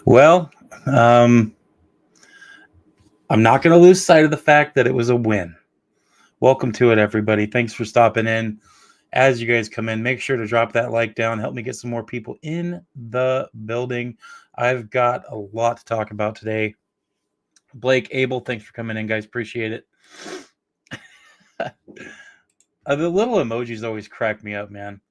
Well, um, I'm not going to lose sight of the fact that it was a win. Welcome to it, everybody. Thanks for stopping in. As you guys come in, make sure to drop that like down. Help me get some more people in the building. I've got a lot to talk about today. Blake, Abel, thanks for coming in, guys. Appreciate it. The little emojis always crack me up, man.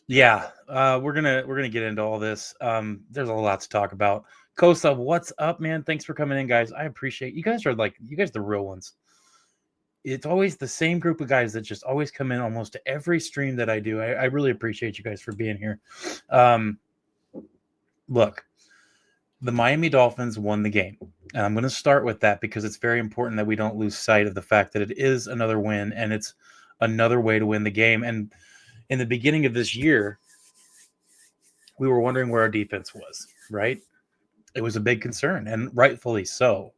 Yeah, we're gonna get into all this. There's a lot to talk about. Kosa, what's up, man? Thanks for coming in, guys. I appreciate you guys. You guys are the real ones. It's always the same group of guys that just always come in almost to every stream that I do. I really appreciate you guys for being here. Look, the Miami Dolphins won the game. And I'm going to start with that because it's very important that we don't lose sight of the fact that it is another win and it's another way to win the game. And in the beginning of this year, we were wondering where our defense was, right? It was a big concern, and rightfully so.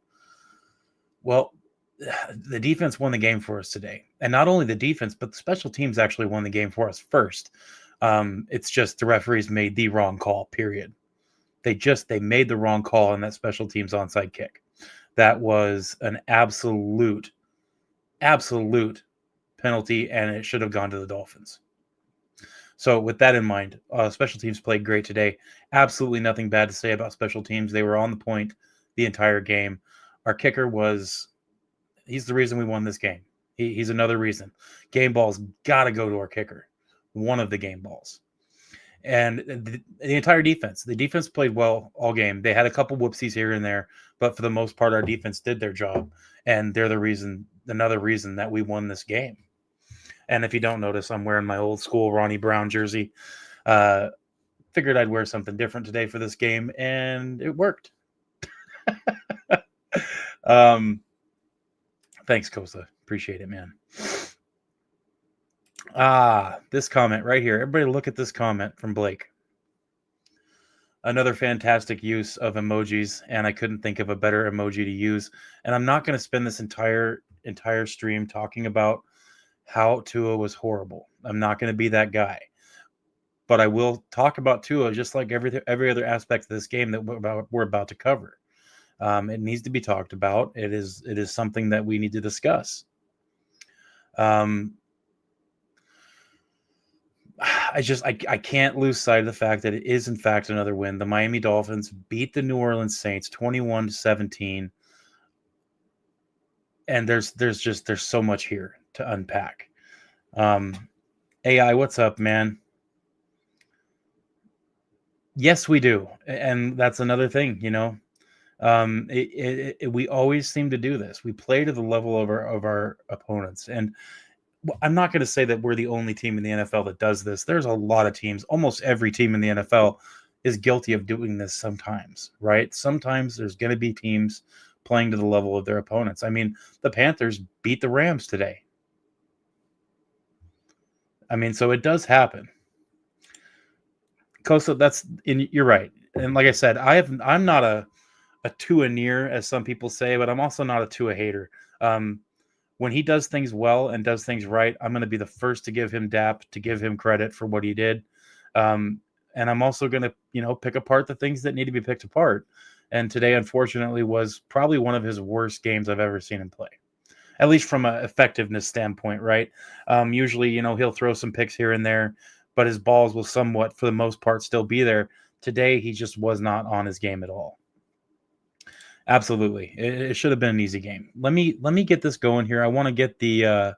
Well, the defense won the game for us today. And not only the defense, but the special teams actually won the game for us first. It's just the referees made the wrong call, period. They made the wrong call on that special teams onside kick. That was an absolute penalty, and it should have gone to the Dolphins. So with that in mind, special teams played great today. Absolutely nothing bad to say about special teams. They were on the point the entire game. Our kicker he's the reason we won this game. He's another reason. Game balls got to go to our kicker. One of the game balls. And the entire defense. The defense played well all game. They had a couple whoopsies here and there, but for the most part, our defense did their job. And they're another reason that we won this game. And if you don't notice, I'm wearing my old school Ronnie Brown jersey. Figured I'd wear something different today for this game, and it worked. Thanks, Kosa. Appreciate it, man. This comment right here. Everybody look at this comment from Blake. Another fantastic use of emojis, and I couldn't think of a better emoji to use. And I'm not going to spend this entire stream talking about how Tua was horrible. I'm not going to be that guy. But I will talk about Tua just like every other aspect of this game that we're about to cover. It needs to be talked about. It is something that we need to discuss. I can't lose sight of the fact that it is in fact another win. The Miami Dolphins beat the New Orleans Saints 21-17. And there's so much here to unpack. AI, what's up, man? Yes, we do. And that's another thing, we always seem to do this. We play to the level of our opponents. And I'm not going to say that we're the only team in the NFL that does this. There's a lot of teams. Almost every team in the NFL is guilty of doing this sometimes, right? Sometimes there's going to be teams playing to the level of their opponents. I mean, the Panthers beat the Rams today. I mean, so it does happen. Kosa, you're right. And like I said, I'm not a Tua near, as some people say, but I'm also not a Tua hater. When he does things well and does things right, I'm going to be the first to give him dap, to give him credit for what he did. And I'm also going to, pick apart the things that need to be picked apart. And today, unfortunately, was probably one of his worst games I've ever seen him play, at least from an effectiveness standpoint, right? Usually, he'll throw some picks here and there, but his balls will somewhat, for the most part, still be there. Today, he just was not on his game at all. Absolutely. It should have been an easy game. Let me get this going here. I want to get the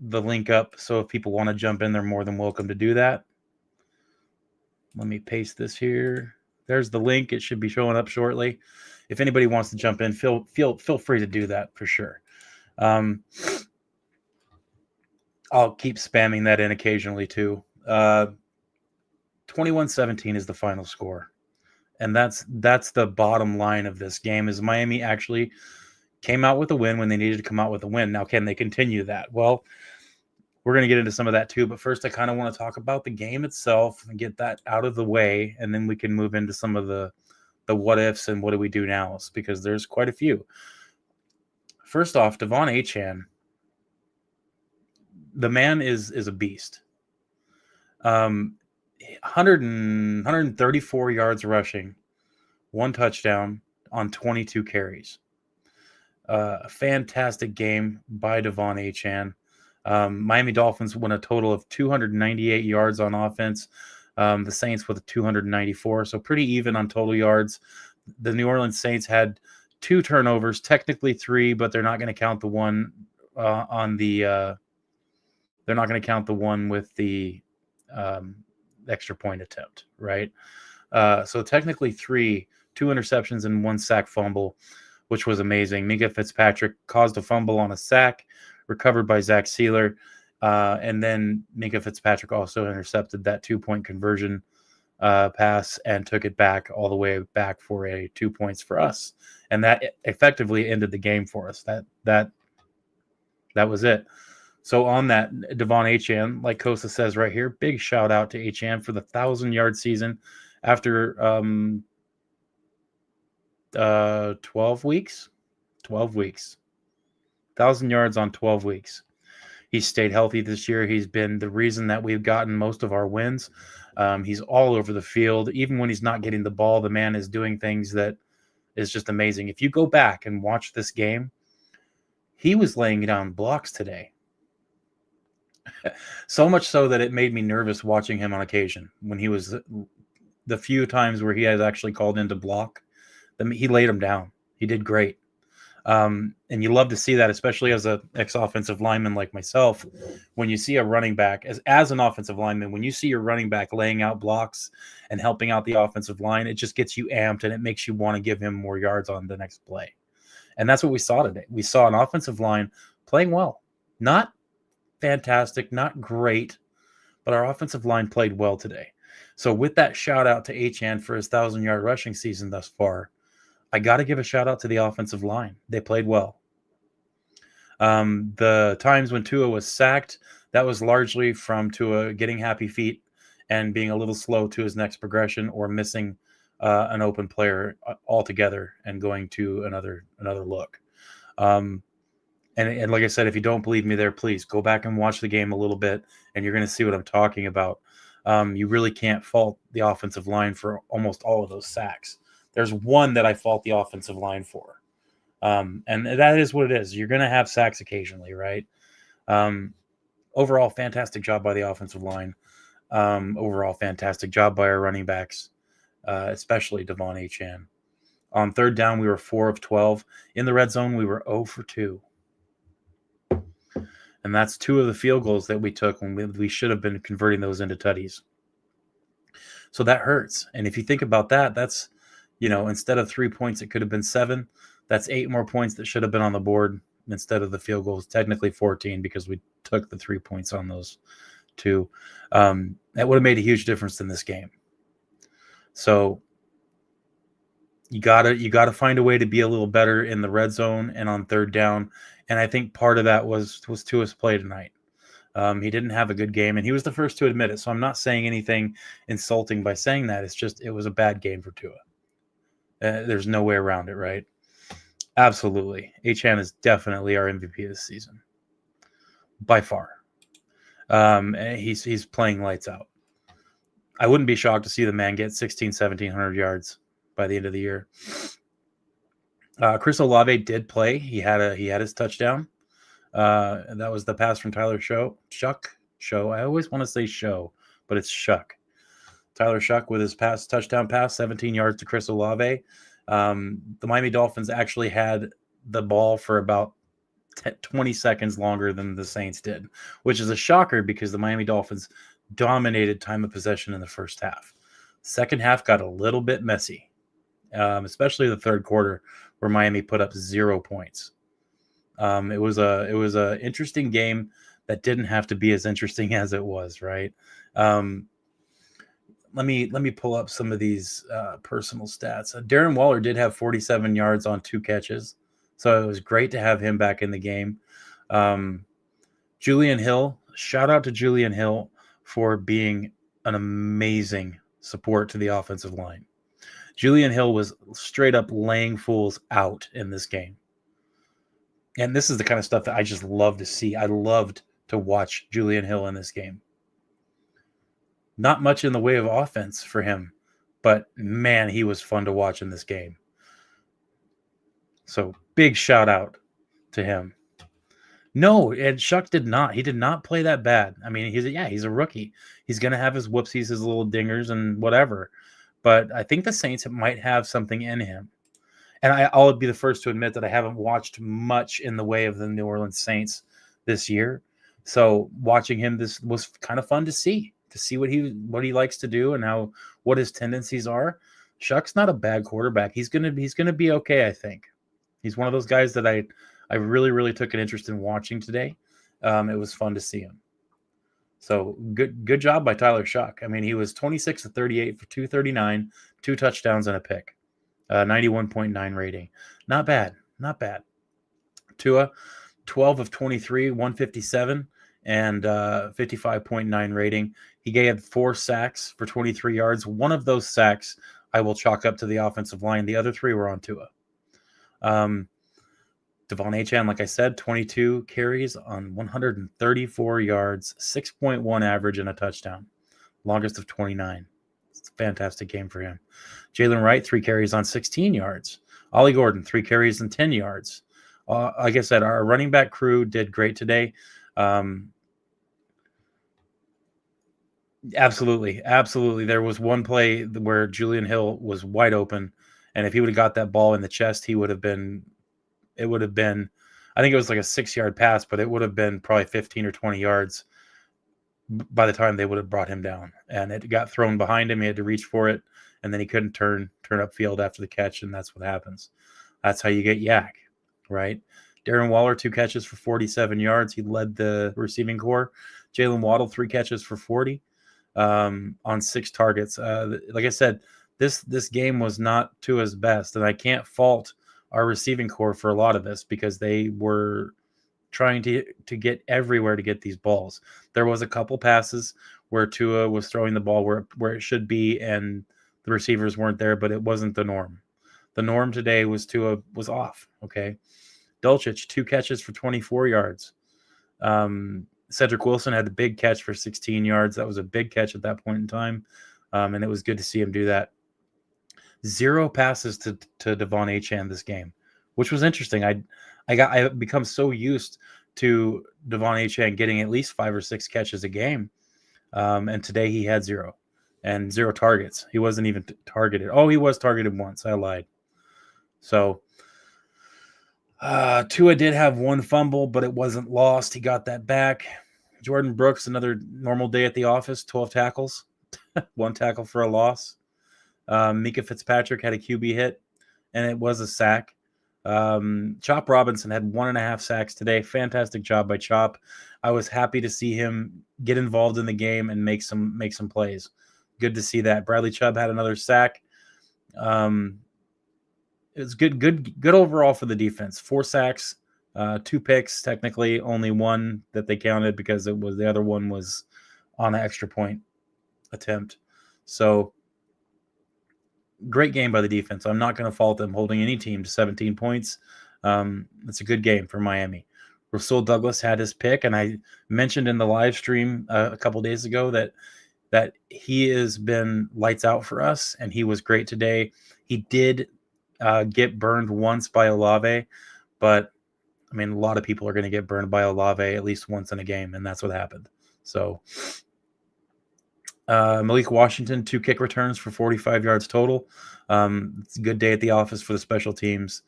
link up, so if people want to jump in, they're more than welcome to do that. Let me paste this here. There's the link. It should be showing up shortly. If anybody wants to jump in, feel free to do that for sure. I'll keep spamming that in occasionally too. 21-17 is the final score. And that's the bottom line of this game, is Miami actually came out with a win when they needed to come out with a win. Now, can they continue that? Well, we're going to get into some of that too. But first, I kind of want to talk about the game itself and get that out of the way. And then we can move into some of the what ifs and what do we do now, because there's quite a few. First off, Devon Achane, the man is a beast. Um, 134 yards rushing, 1 touchdown on 22 carries. A fantastic game by Devon Achane. Miami Dolphins won a total of 298 yards on offense. The Saints with 294, so pretty even on total yards. The New Orleans Saints had 2 turnovers, technically 3, but they're not going to count the one on the. They're not going to count the one with the extra point attempt, right? So technically 3, 2 interceptions and 1 sack fumble, which was amazing. Minkah Fitzpatrick caused a fumble on a sack, recovered by Zach Sealer, and then Minkah Fitzpatrick also intercepted that 2-point conversion pass and took it back all the way back for a 2 points for us, and that effectively ended the game for us. That was it. So on that, Devon Achane, like Kosa says right here, big shout out to Achane for the 1,000-yard season after 12 weeks. 12 weeks. 1,000 yards on 12 weeks. He's stayed healthy this year. He's been the reason that we've gotten most of our wins. He's all over the field. Even when he's not getting the ball, the man is doing things that is just amazing. If you go back and watch this game, he was laying down blocks today. So much so that it made me nervous watching him on occasion. When he was the few times where he has actually called in to block, he laid him down. He did great. And you love to see that, especially as an ex-offensive lineman like myself. When you see a running back, as an offensive lineman, when you see your running back laying out blocks and helping out the offensive line, it just gets you amped and it makes you want to give him more yards on the next play. And that's what we saw today. We saw an offensive line playing well. Not fantastic, not great, but our offensive line played well today. So with that shout out to Achane for his 1,000-yard rushing season thus far, I got to give a shout out to the offensive line. They played well. The times when Tua was sacked, that was largely from Tua getting happy feet and being a little slow to his next progression or missing an open player altogether and going to another look. And like I said, if you don't believe me there, please go back and watch the game a little bit, and you're going to see what I'm talking about. You really can't fault the offensive line for almost all of those sacks. There's one that I fault the offensive line for, and that is what it is. You're going to have sacks occasionally, right? Overall, fantastic job by the offensive line. Overall, fantastic job by our running backs, especially Devon Achane. On third down, we were 4 of 12. In the red zone, we were 0 for 2. And that's 2 of the field goals that we took when we should have been converting those into tutties. So that hurts. And if you think about that, that's, instead of 3 points, it could have been 7. That's 8 more points that should have been on the board instead of the field goals. Technically 14 because we took the 3 points on those 2. That would have made a huge difference in this game. So you gotta find a way to be a little better in the red zone and on third down. And I think part of that was Tua's play tonight. He didn't have a good game, and he was the first to admit it. So I'm not saying anything insulting by saying that. It's just it was a bad game for Tua. There's no way around it, right? Absolutely. Achane is definitely our MVP this season. By far. He's playing lights out. I wouldn't be shocked to see the man get 1,700 yards by the end of the year. Chris Olave did play. He had his touchdown. And that was the pass from Tyler Shuck. I always want to say Show, but it's Shuck. Tyler Shuck with his touchdown pass, 17 yards to Chris Olave. The Miami Dolphins actually had the ball for about 20 seconds longer than the Saints did, which is a shocker because the Miami Dolphins dominated time of possession in the first half. Second half got a little bit messy, especially the third quarter where Miami put up 0 points. It was a interesting game that didn't have to be as interesting as it was, right? Let me pull up some of these personal stats. Darren Waller did have 47 yards on 2 catches, so it was great to have him back in the game. Julian Hill, shout out to Julian Hill for being an amazing support to the offensive line. Julian Hill was straight up laying fools out in this game. And this is the kind of stuff that I just love to see. I loved to watch Julian Hill in this game. Not much in the way of offense for him, but man, he was fun to watch in this game. So big shout out to him. No, and Shuck did not. He did not play that bad. I mean, he's a rookie. He's gonna have his whoopsies, his little dingers, and whatever. But I think the Saints might have something in him. And I'll be the first to admit that I haven't watched much in the way of the New Orleans Saints this year. So watching him, this was kind of fun to see what he likes to do and what his tendencies are. Shuck's not a bad quarterback. He's gonna be okay. I think he's one of those guys that I really took an interest in watching today. It was fun to see him. So good job by Tyler Shuck. I mean, he was 26 of 38 for 239, 2 touchdowns and a pick. 91.9 rating. Not bad. Tua, 12 of 23, 157, and 55.9 rating. He gave 4 sacks for 23 yards. One of those sacks I will chalk up to the offensive line. The other 3 were on Tua. Devon Achane, like I said, 22 carries on 134 yards, 6.1 average, and a touchdown. Longest of 29. It's a fantastic game for him. Jalen Wright, 3 carries on 16 yards. Ollie Gordon, 3 carries and 10 yards. Like I said, our running back crew did great today. Absolutely. There was one play where Julian Hill was wide open, and if he would have got that ball in the chest, it would have been, I think it was like a 6-yard pass, but it would have been probably 15 or 20 yards by the time they would have brought him down. And it got thrown behind him. He had to reach for it, and then he couldn't turn upfield after the catch, and that's what happens. That's how you get yak, right? Darren Waller, 2 catches for 47 yards. He led the receiving corps. Jalen Waddle, 3 catches for 40 on 6 targets. Like I said, this game was not Tua's best, and I can't fault our receiving corps for a lot of this because they were trying to get everywhere to get these balls. There was a couple passes where Tua was throwing the ball where it should be, and the receivers weren't there, but it wasn't the norm. The norm today was Tua was off, okay? Dulcich, 2 catches for 24 yards. Cedric Wilson had the big catch for 16 yards. That was a big catch at that point in time, and it was good to see him do that. 0 passes to Devon Achane this game, which was interesting. I've become so used to Devon Achane getting at least 5 or 6 catches a game, and today he had 0 and 0 targets. He wasn't even targeted. Oh, he was targeted once. I lied. So Tua did have 1 fumble, but it wasn't lost. He got that back. Jordan Brooks, another normal day at the office, 12 tackles, 1 tackle for a loss. Mika Fitzpatrick had a QB hit, and it was a sack. Chop Robinson had 1.5 sacks today. Fantastic job by Chop. I was happy to see him get involved in the game and make some plays. Good to see that. Bradley Chubb had another sack. It was good overall for the defense. 4 sacks, 2 picks, technically only 1 that they counted because the other one was on an extra point attempt. So great game by the defense. I'm not going to fault them holding any team to 17 points. It's a good game for Miami. Rasul Douglas had his pick, and I mentioned in the live stream a couple days ago that he has been lights out for us, and he was great today. He did get burned once by Olave, but I mean, a lot of people are going to get burned by Olave at least once in a game, and that's what happened. So Malik Washington, 2 kick returns for 45 yards total. It's a good day at the office for the special teams.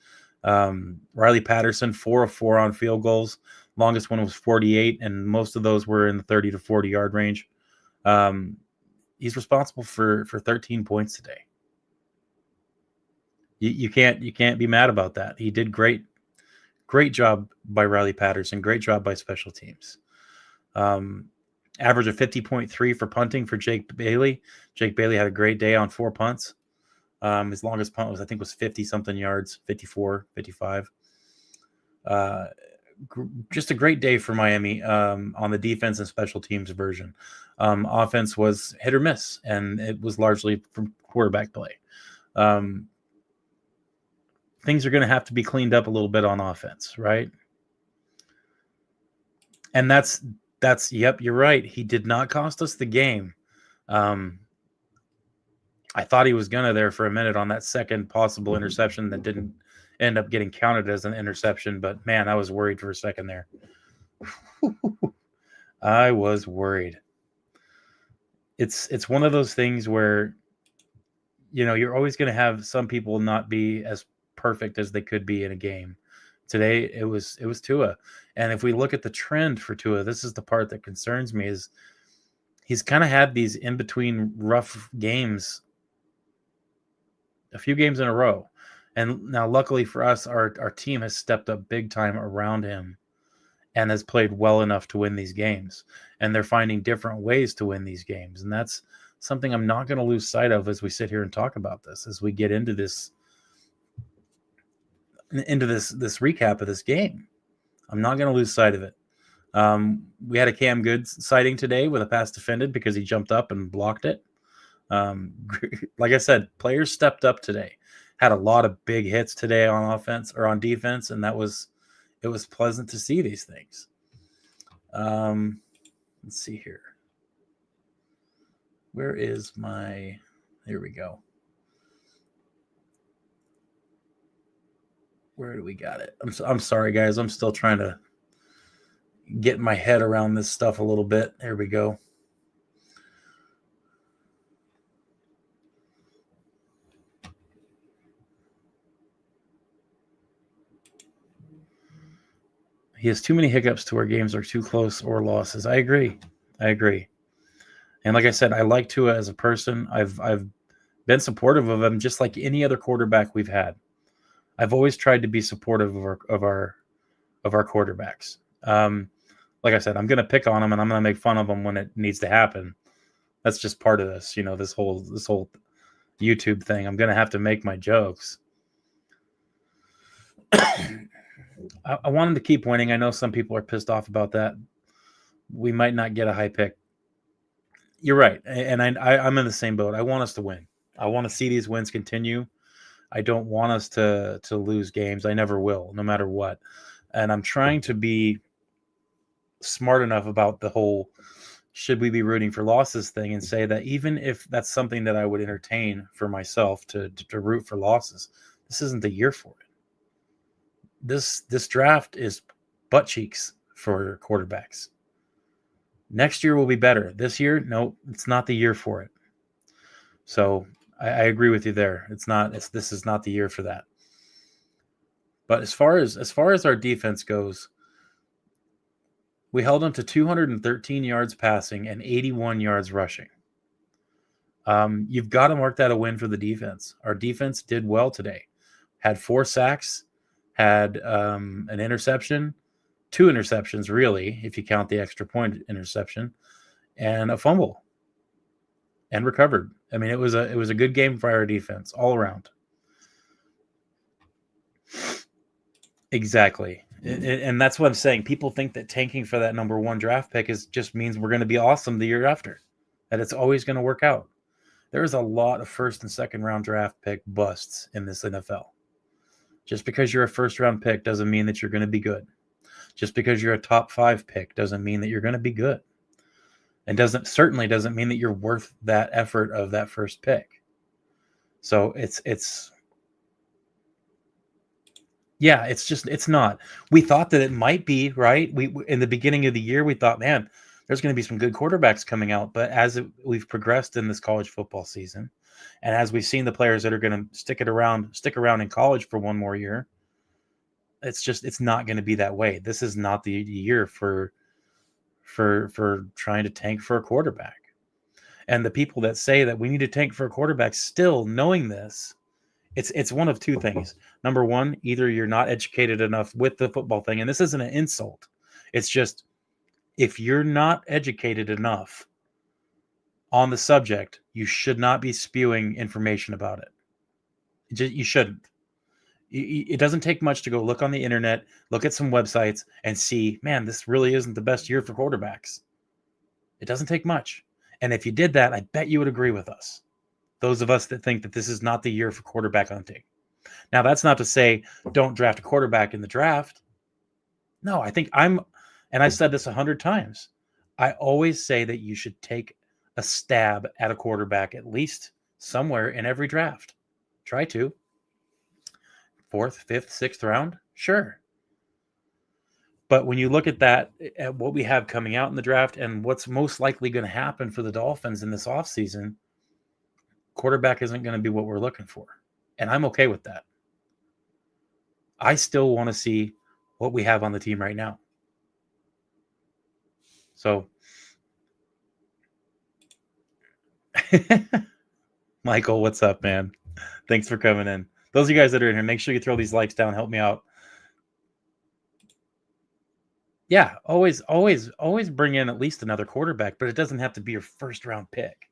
Riley Patterson, 4 of 4 on field goals. Longest one was 48, and most of those were in the 30 to 40 yard range. He's responsible for 13 points today. You can't be mad about that. He did great job by Riley Patterson. Great job by special teams. Average of 50.3 for punting for Jake Bailey. Jake Bailey had a great day on 4 punts. His longest punt was 50-something yards, 54, 55. Just a great day for Miami on the defense and special teams version. Offense was hit or miss, and it was largely from quarterback play. Things are going to have to be cleaned up a little bit on offense, right? And that's yep, you're right. He did not cost us the game, Um, I thought he was gonna there for a minute on that second possible interception that didn't end up getting counted as an interception. But man, I was worried for a second there. I was worried. It's one of those things where you're always going to have some people not be as perfect as they could be in a game. Today it was Tua, and if we look at the trend for Tua, this is the part that concerns me: is he's kind of had these in between rough games, a few games in a row, and now luckily for us, our team has stepped up big time around him and has played well enough to win these games. And they're finding different ways to win these games. And that's something I'm not going to lose sight of as we sit here and talk about this, as we get into this recap of this game. I'm not going to lose sight of it. We had a Cam Goods sighting today with a pass defended because he jumped up and blocked it. Like I said, players stepped up today. Had a lot of big hits today on offense or on defense, and it was pleasant to see these things. Let's see here. Where is my? Here we go. Where do we got it? I'm sorry, guys. I'm still trying to get my head around this stuff a little bit. There we go. He has too many hiccups to where games are too close or losses. I agree. And like I said, I like Tua as a person. I've been supportive of him just like any other quarterback we've had. I've always tried to be supportive of our quarterbacks. Like I said, I'm going to pick on him and I'm going to make fun of him when it needs to happen. That's just part of this, this whole YouTube thing. I'm going to have to make my jokes. I want him to keep winning. I know some people are pissed off about that. We might not get a high pick. You're right, and I'm in the same boat. I want us to win. I want to see these wins continue. I don't want us to lose games. I never will, no matter what. And I'm trying to be smart enough about the whole should we be rooting for losses thing and say that even if that's something that I would entertain for myself to root for losses, this isn't the year for it. This draft is butt cheeks for quarterbacks. Next year will be better. This year, no, it's not the year for it. So I agree with you there. This is not the year for that. But as far as our defense goes, we held them to 213 yards passing and 81 yards rushing. You've got to mark that a win for the defense. Our defense did well today. Had 4 sacks, had an interception, 2 interceptions really, if you count the extra point interception, and a fumble, and recovered. I mean, it was a good game for our defense all around. Exactly. And that's what I'm saying. People think that tanking for that number 1 draft pick just means we're going to be awesome the year after, that it's always going to work out. There's a lot of first and second round draft pick busts in this NFL. Just because you're a first round pick doesn't mean that you're going to be good. Just because you're a top 5 pick doesn't mean that you're going to be good. And certainly doesn't mean that you're worth that effort of that first pick. So it's not. We thought that it might be, right? We in the beginning of the year, we thought, man, there's going to be some good quarterbacks coming out. But as we've progressed in this college football season, and as we've seen the players that are going to stick around in college for one more year, it's not going to be that way. This is not the year for trying to tank for a quarterback. And the people that say that we need to tank for a quarterback, still knowing this, it's one of 2 things. Number 1, either you're not educated enough with the football thing, and this isn't an insult. It's just, if you're not educated enough on the subject, you should not be spewing information about it. You shouldn't. It doesn't take much to go look on the internet, look at some websites, and see, man, this really isn't the best year for quarterbacks. It doesn't take much. And if you did that, I bet you would agree with us. Those of us that think that this is not the year for quarterback hunting. Now, that's not to say don't draft a quarterback in the draft. No, I think and I've said this 100 times, I always say that you should take a stab at a quarterback at least somewhere in every draft. Try to. 4th, 5th, 6th round? Sure. But when you look at that, at what we have coming out in the draft and what's most likely going to happen for the Dolphins in this offseason, quarterback isn't going to be what we're looking for. And I'm okay with that. I still want to see what we have on the team right now. So, Michael, what's up, man? Thanks for coming in. Those of you guys that are in here, make sure you throw these likes down. Help me out. Yeah, always bring in at least another quarterback, but it doesn't have to be your first round pick,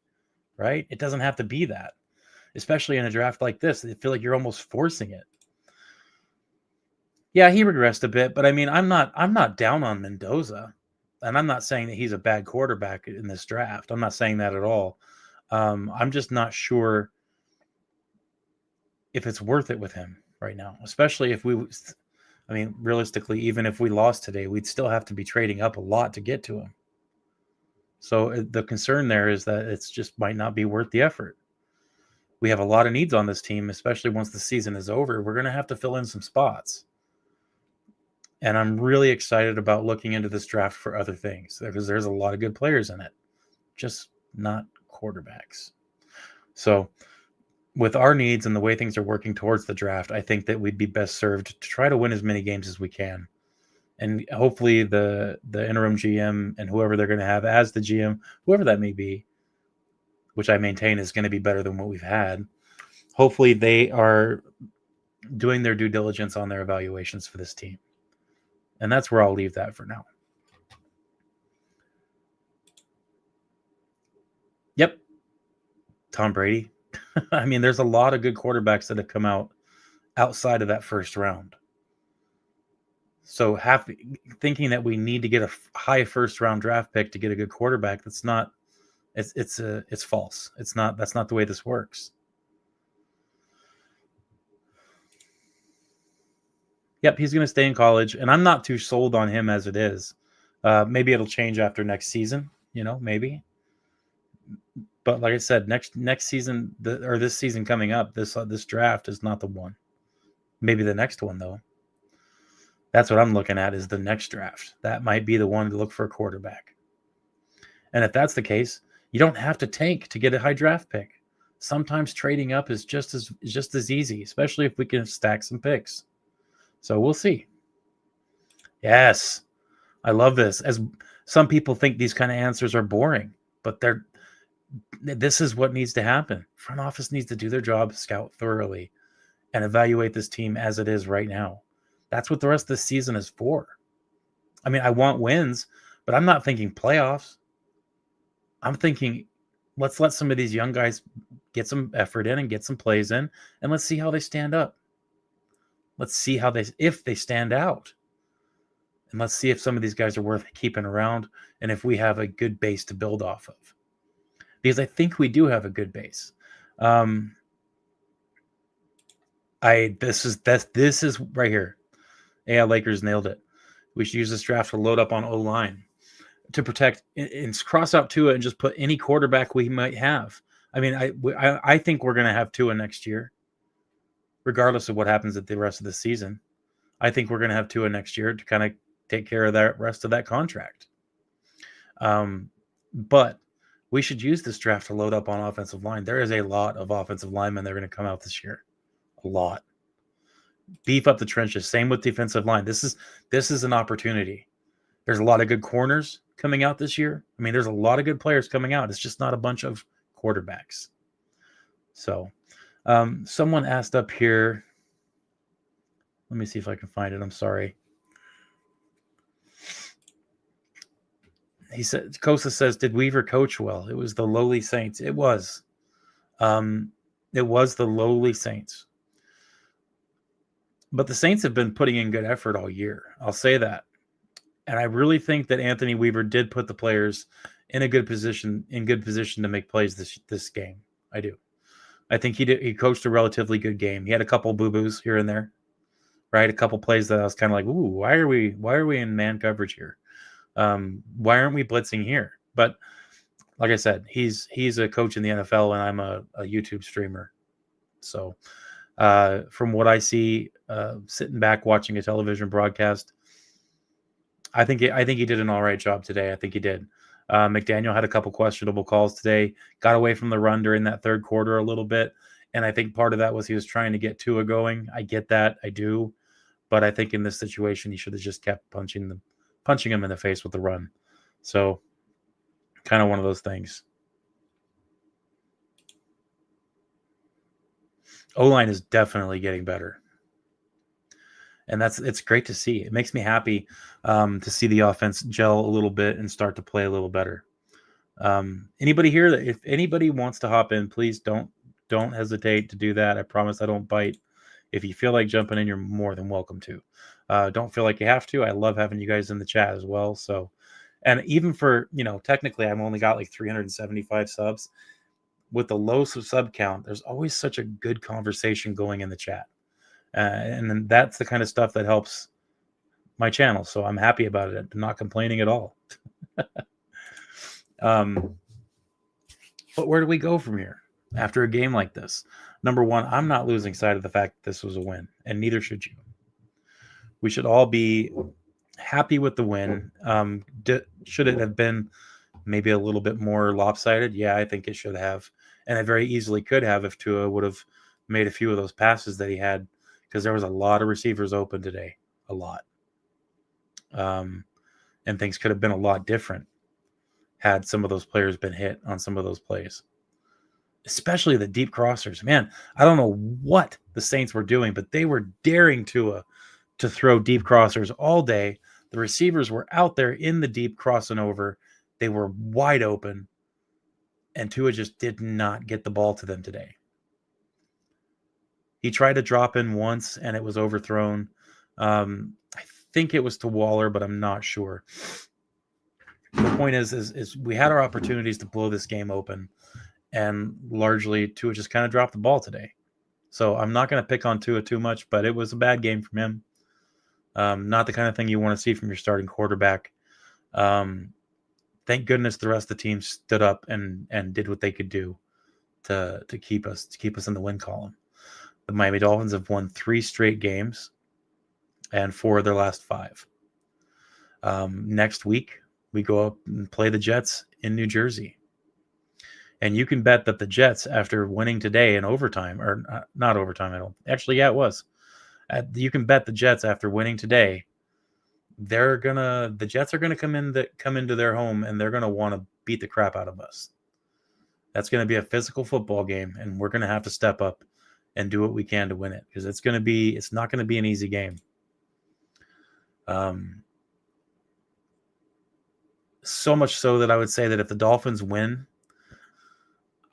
right? It doesn't have to be that, especially in a draft like this. I feel like you're almost forcing it. Yeah, he regressed a bit, but I mean, I'm not down on Mendoza, and I'm not saying that he's a bad quarterback in this draft. I'm not saying that at all. I'm just not sure if it's worth it with him right now, especially if realistically, even if we lost today, we'd still have to be trading up a lot to get to him. So the concern there is that it's just might not be worth the effort. We have a lot of needs on this team, especially once the season is over. We're going to have to fill in some spots. And I'm really excited about looking into this draft for other things because there's a lot of good players in it, just not quarterbacks. So with our needs and the way things are working towards the draft, I think that we'd be best served to try to win as many games as we can. And hopefully the interim GM and whoever they're going to have as the GM, whoever that may be, which I maintain is going to be better than what we've had, hopefully they are doing their due diligence on their evaluations for this team. And that's where I'll leave that for now. Yep. Tom Brady. I mean, there's a lot of good quarterbacks that have come out outside of that first round. So thinking that we need to get a high first round draft pick to get a good quarterback, it's false. That's not the way this works. Yep, he's going to stay in college, and I'm not too sold on him as it is. Maybe it'll change after next season, maybe. But like I said, next season or this season coming up, this draft is not the one. Maybe the next one though. That's what I'm looking at is the next draft. That might be the one to look for a quarterback. And if that's the case, you don't have to tank to get a high draft pick. Sometimes trading up is just as easy, especially if we can stack some picks. So we'll see. Yes, I love this. As some people think these kind of answers are boring, but this is what needs to happen. Front office needs to do their job, scout thoroughly, and evaluate this team as it is right now. That's what the rest of the season is for. I mean, I want wins, but I'm not thinking playoffs. I'm thinking let's let some of these young guys get some effort in and get some plays in, and let's see how they stand up. Let's see if they stand out. And let's see if some of these guys are worth keeping around and if we have a good base to build off of. Because I think we do have a good base. This is right here. Yeah, Lakers nailed it. We should use this draft to load up on O-line to protect and cross out Tua and just put any quarterback we might have. I mean, I think we're going to have Tua next year, regardless of what happens at the rest of the season. I think we're going to have Tua next year to kind of take care of that rest of that contract. But we should use this draft to load up on offensive line. There is a lot of offensive linemen that are going to come out this year. A lot. Beef up the trenches. Same with defensive line. This is an opportunity. There's a lot of good corners coming out this year. I mean, there's a lot of good players coming out. It's just not a bunch of quarterbacks. So, someone asked up here. Let me see if I can find it. I'm sorry. He said, Kosa says, did Weaver coach well? It was the lowly Saints. It was. It was the lowly Saints. But the Saints have been putting in good effort all year. I'll say that. And I really think that Anthony Weaver did put the players in a good position to make plays this game. I do. I think he coached a relatively good game. He had a couple boo-boos here and there, right? A couple plays that I was kind of like, ooh, why are we in man coverage here? Why aren't we blitzing here? But like I said, he's a coach in the NFL, and I'm a YouTube streamer. So from what I see, sitting back watching a television broadcast, I think he did an all right job today. I think he did. McDaniel had a couple questionable calls today. Got away from the run during that third quarter a little bit, and I think part of that was he was trying to get Tua going. I get that, I do, but I think in this situation he should have just kept punching him in the face with the run. So, kind of one of those things. O-line is definitely getting better, and it's great to see. It makes me happy to see the offense gel a little bit and start to play a little better. Anybody here that if anybody wants to hop in, please don't hesitate to do that. I promise I don't bite. If you feel like jumping in, you're more than welcome to. Don't feel like you have to. I love having you guys in the chat as well. So, and even for technically, I've only got like 375 subs. With the low sub count, there's always such a good conversation going in the chat. And then that's the kind of stuff that helps my channel. So I'm happy about it. I'm not complaining at all. But where do we go from here after a game like this? Number one, I'm not losing sight of the fact that this was a win, and neither should you. We should all be happy with the win. Should it have been maybe a little bit more lopsided? Yeah, I think it should have. And it very easily could have if Tua would have made a few of those passes that he had, because there was a lot of receivers open today, a lot. And things could have been a lot different had some of those players been hit on some of those plays, especially the deep crossers. Man, I don't know what the Saints were doing, but they were daring Tua to throw deep crossers all day. The receivers were out there in the deep crossing over. They were wide open, and Tua just did not get the ball to them today. He tried to drop in once, and it was overthrown. I think it was to Waller, but I'm not sure. The point is we had our opportunities to blow this game open, and largely Tua just kind of dropped the ball today. So I'm not going to pick on Tua too much, but it was a bad game from him. Not the kind of thing you want to see from your starting quarterback. Thank goodness the rest of the team stood up and did what they could do to keep us in the win column. The Miami Dolphins have won 3 straight games and 4 of their last 5. Next week, we go up and play the Jets in New Jersey. And you can bet that the Jets, after winning today in overtime, or not overtime at all. Actually, yeah, it was. You can bet the Jets after winning today, the Jets are gonna come into their home, and they're gonna want to beat the crap out of us. That's gonna be a physical football game, and we're gonna have to step up and do what we can to win it, because it's not gonna be an easy game. So much so that I would say that if the Dolphins win,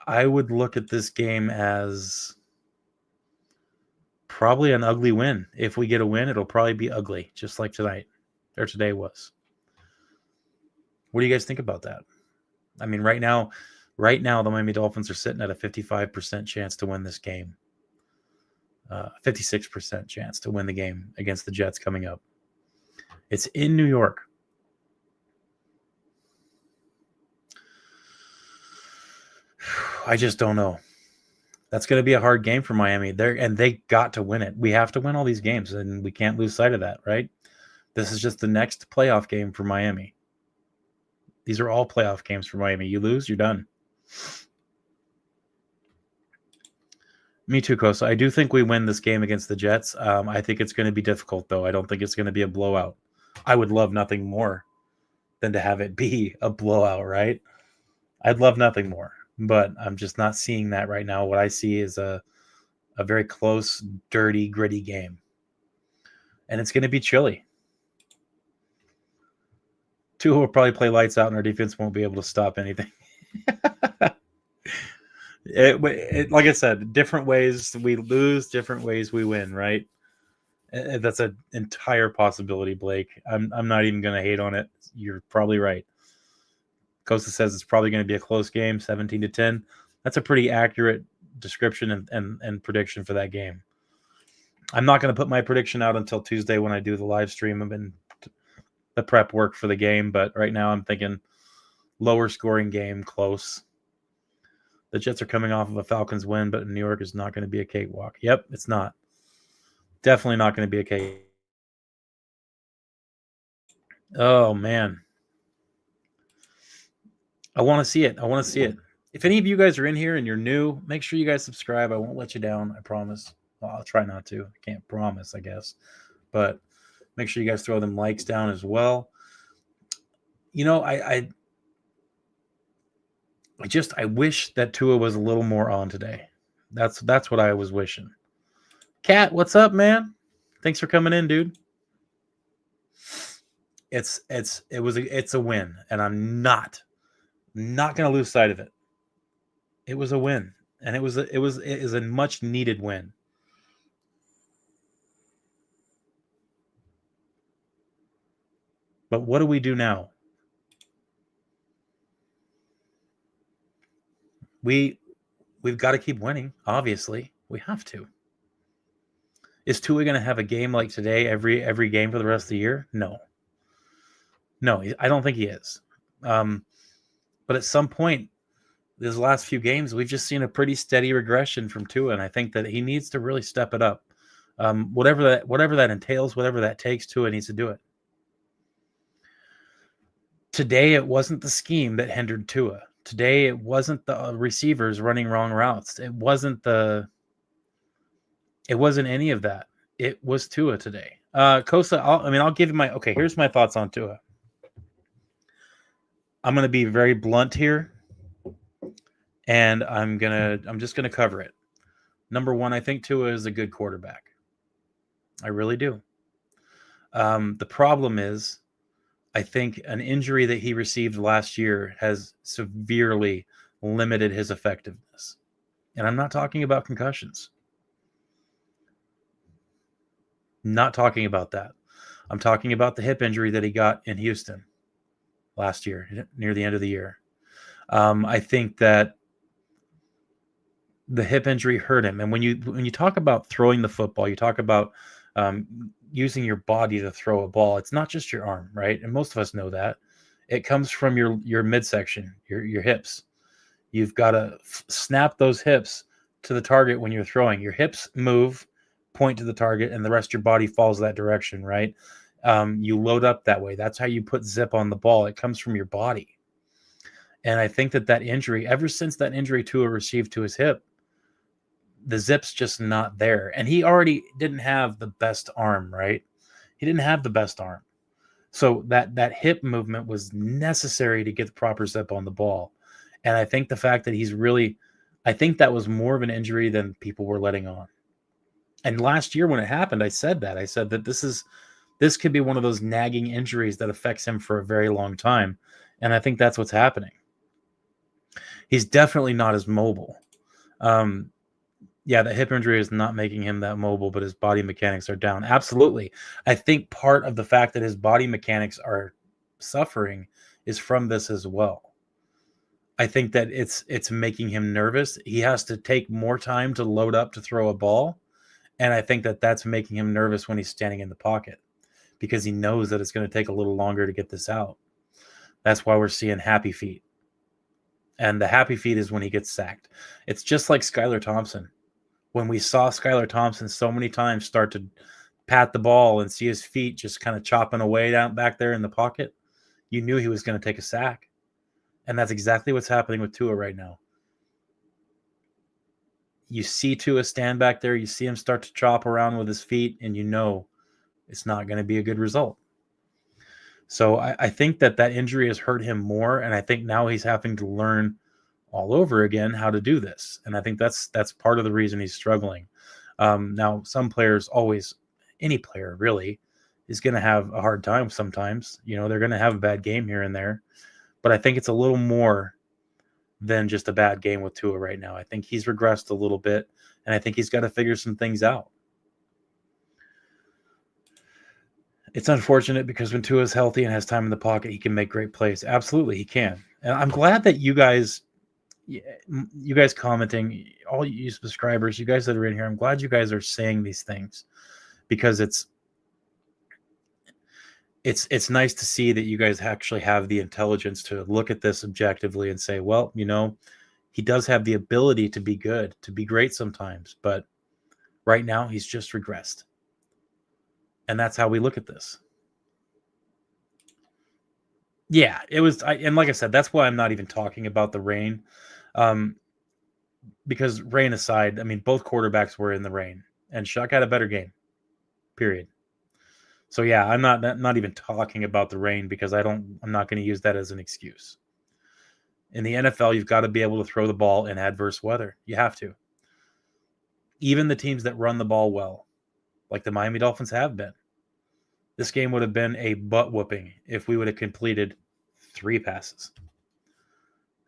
I would look at this game as probably an ugly win. If we get a win, it'll probably be ugly, just like today was. What do you guys think about that? I mean, right now, the Miami Dolphins are sitting at a 55% chance to win this game. 56% chance to win the game against the Jets coming up. It's in New York. I just don't know. That's going to be a hard game for Miami. They got to win it. We have to win all these games, and we can't lose sight of that, right? This is just the next playoff game for Miami. These are all playoff games for Miami. You lose, you're done. Me too, Kosa. I do think we win this game against the Jets. I think it's going to be difficult, though. I don't think it's going to be a blowout. I would love nothing more than to have it be a blowout, right? I'd love nothing more. But I'm just not seeing that right now. What I see is a very close, dirty, gritty game. And it's going to be chilly. Tua will probably play lights out, and our defense won't be able to stop anything. Like I said, different ways we lose, different ways we win, right? That's an entire possibility, Blake. I'm not even going to hate on it. You're probably right. Costa says it's probably going to be a close game, 17-10. That's a pretty accurate description and prediction for that game. I'm not going to put my prediction out until Tuesday when I do the live stream and the prep work for the game. But right now I'm thinking lower scoring game, close. The Jets are coming off of a Falcons win, but New York is not going to be a cakewalk. Yep, it's not. Definitely not going to be a cake. Oh, man. I want to see it. I want to see it. If any of you guys are in here and you're new, make sure you guys subscribe. I won't let you down. I promise. Well, I'll try not to. I can't promise, I guess. But make sure you guys throw them likes down as well. You know, I wish that Tua was a little more on today. That's what I was wishing. Kat, what's up, man? Thanks for coming in, dude. It's a win, and I'm not going to lose sight of it. It was a win, and it is a much needed win. But what do we do now? We've got to keep winning. Obviously, we have to. Is Tua going to have a game like today every game for the rest of the year? No, I don't think he is. But at some point, these last few games, we've just seen a pretty steady regression from Tua, and I think that he needs to really step it up. Whatever that entails, whatever that takes, Tua needs to do it. Today, it wasn't the scheme that hindered Tua. Today, it wasn't the receivers running wrong routes. It wasn't any of that. It was Tua today. Kosa, I'll give you okay, here's my thoughts on Tua. I'm going to be very blunt here, and I'm just going to cover it. Number one, I think Tua is a good quarterback. I really do. The problem is, I think an injury that he received last year has severely limited his effectiveness. And I'm not talking about concussions. Not talking about that. I'm talking about the hip injury that he got in Houston last year, near the end of the year. I think that the hip injury hurt him. And when you talk about throwing the football, you talk about using your body to throw a ball. It's not just your arm, right? And most of us know that. It comes from your midsection, your hips. You've got to snap those hips to the target when you're throwing. Your hips move, point to the target, and the rest of your body falls that direction, right? You load up that way. That's how you put zip on the ball. It comes from your body. And I think that injury, ever since that injury Tua received to his hip, the zip's just not there. And he already didn't have the best arm, right? He didn't have the best arm. So that hip movement was necessary to get the proper zip on the ball. And I think the fact that I think that was more of an injury than people were letting on. And last year when it happened, I said that this could be one of those nagging injuries that affects him for a very long time. And I think that's what's happening. He's definitely not as mobile. Yeah, the hip injury is not making him that mobile, but his body mechanics are down. Absolutely. I think part of the fact that his body mechanics are suffering is from this as well. I think that it's making him nervous. He has to take more time to load up to throw a ball. And I think that that's making him nervous when he's standing in the pocket because he knows that it's going to take a little longer to get this out. That's why we're seeing happy feet. And the happy feet is when he gets sacked. It's just like Skylar Thompson. When we saw Skylar Thompson so many times start to pat the ball and see his feet just kind of chopping away down back there in the pocket, you knew he was going to take a sack. And that's exactly what's happening with Tua right now. You see Tua stand back there, you see him start to chop around with his feet, and you know it's not going to be a good result. So I think that injury has hurt him more, and I think now he's having to learn all over again how to do this. And I think that's part of the reason he's struggling. Now, some players any player really is going to have a hard time sometimes. You know, they're going to have a bad game here and there. But I think it's a little more than just a bad game with Tua right now. I think he's regressed a little bit, and I think he's got to figure some things out. It's unfortunate because when Tua is healthy and has time in the pocket, he can make great plays. Absolutely, he can. And I'm glad that you guys commenting, all you subscribers, you guys that are in here, I'm glad you guys are saying these things because it's nice to see that you guys actually have the intelligence to look at this objectively and say, well, he does have the ability to be good, to be great sometimes, but right now he's just regressed. And that's how we look at this. Yeah, it was, and like I said, that's why I'm not even talking about the rain, because rain aside, I mean, both quarterbacks were in the rain, and Shuck had a better game. Period. So yeah, I'm not even talking about the rain because I'm not going to use that as an excuse. In the NFL, you've got to be able to throw the ball in adverse weather. You have to. Even the teams that run the ball well, like the Miami Dolphins have been. This game would have been a butt whooping if we would have completed 3 passes.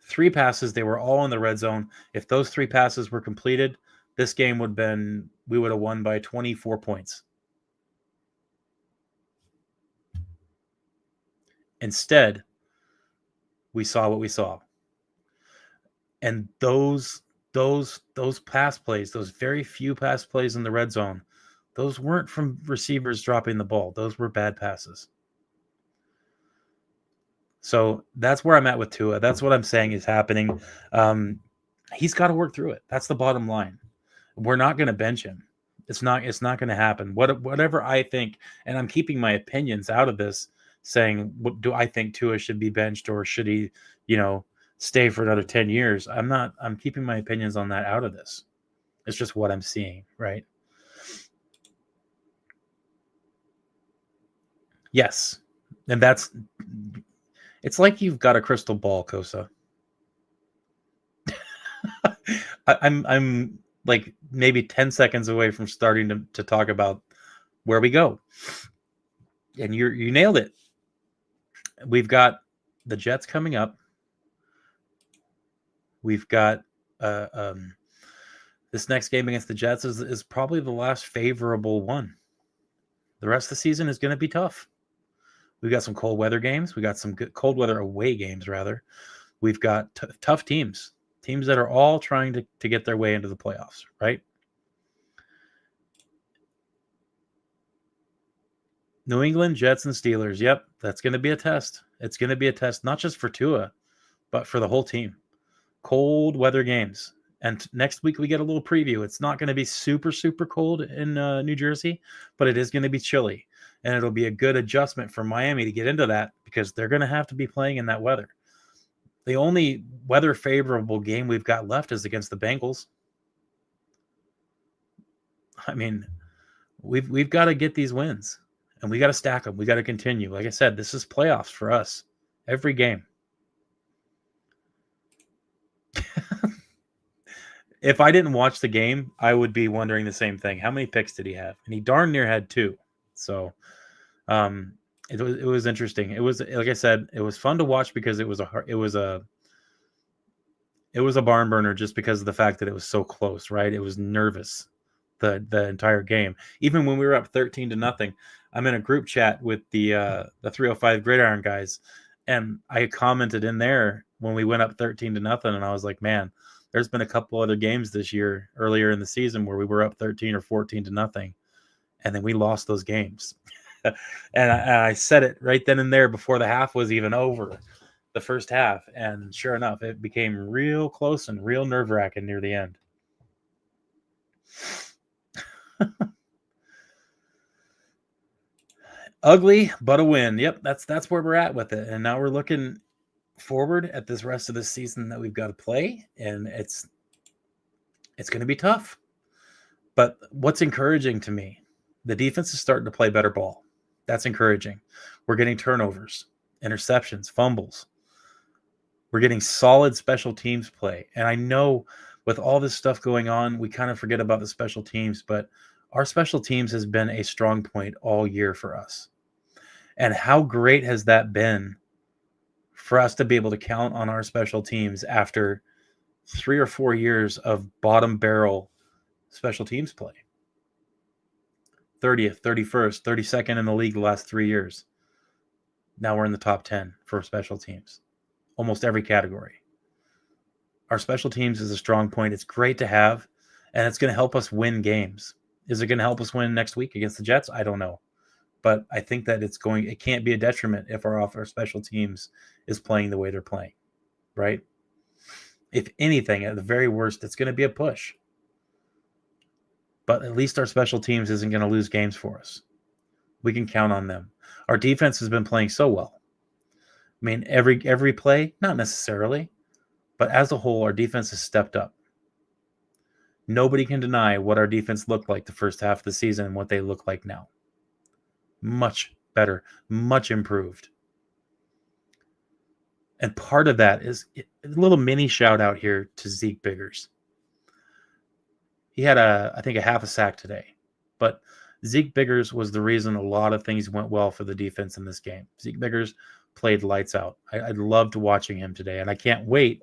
3 passes, they were all in the red zone. If those 3 passes were completed, this game we would have won by 24 points. Instead, we saw what we saw. And those pass plays, those very few pass plays in the red zone, those weren't from receivers dropping the ball. Those were bad passes. So that's where I'm at with Tua. That's what I'm saying is happening. He's got to work through it. That's the bottom line. We're not going to bench him. It's not going to happen. Whatever I think, and I'm keeping my opinions out of this, saying, what do I think Tua should be benched or should he, stay for another 10 years? I'm keeping my opinions on that out of this. It's just what I'm seeing, right? Yes. And it's like you've got a crystal ball, Kosa. I'm like maybe 10 seconds away from starting to talk about where we go. And you nailed it. We've got the Jets coming up. We've got this next game against the Jets is probably the last favorable one. The rest of the season is going to be tough. We've got some cold weather games. We got some good cold weather away games, rather. We've got tough teams that are all trying to get their way into the playoffs, right? New England, Jets, and Steelers. Yep, that's going to be a test. It's going to be a test, not just for Tua, but for the whole team. Cold weather games. And next week we get a little preview. It's not going to be super, super cold in New Jersey, but it is going to be chilly. And it'll be a good adjustment for Miami to get into that because they're going to have to be playing in that weather. The only weather favorable game we've got left is against the Bengals. I mean, we've got to get these wins, and we got to stack them. We got to continue. Like I said, this is playoffs for us. Every game. If I didn't watch the game, I would be wondering the same thing. How many picks did he have? And he darn near had 2. So it was interesting. It was, like I said, it was fun to watch because it was a barn burner just because of the fact that it was so close, right? It was nervous the entire game. Even when we were up 13-0, I'm in a group chat with the 305 Gridiron guys, and I commented in there when we went up 13-0, and I was like, man, there's been a couple other games this year earlier in the season where we were up 13 or 14-0, and then we lost those games. And I said it right then and there before the half was even over, the first half. And sure enough, it became real close and real nerve-wracking near the end. Ugly, but a win. Yep, that's where we're at with it. And now we're looking forward at this rest of the season that we've got to play, and it's going to be tough. But what's encouraging to me, the defense is starting to play better ball. That's encouraging. We're getting turnovers, interceptions, fumbles. We're getting solid special teams play. And I know with all this stuff going on, we kind of forget about the special teams, but our special teams has been a strong point all year for us. And how great has that been for us to be able to count on our special teams after 3 or 4 years of bottom barrel special teams play? 30th, 31st, 32nd in the league the last 3 years. Now we're in the top 10 for special teams. Almost every category. Our special teams is a strong point. It's great to have, and it's going to help us win games. Is it going to help us win next week against the Jets? I don't know. But I think that it can't be a detriment if our special teams is playing the way they're playing, right? If anything, at the very worst, it's going to be a push. But at least our special teams isn't going to lose games for us. We can count on them. Our defense has been playing so well. I mean, every play, not necessarily, but as a whole, our defense has stepped up. Nobody can deny what our defense looked like the first half of the season and what they look like now. Much better, much improved. And part of that is a little mini shout out here to Zeke Biggers. He had I think a half a sack today, but Zeke Biggers was the reason a lot of things went well for the defense in this game. Zeke Biggers played lights out. I loved watching him today, and I can't wait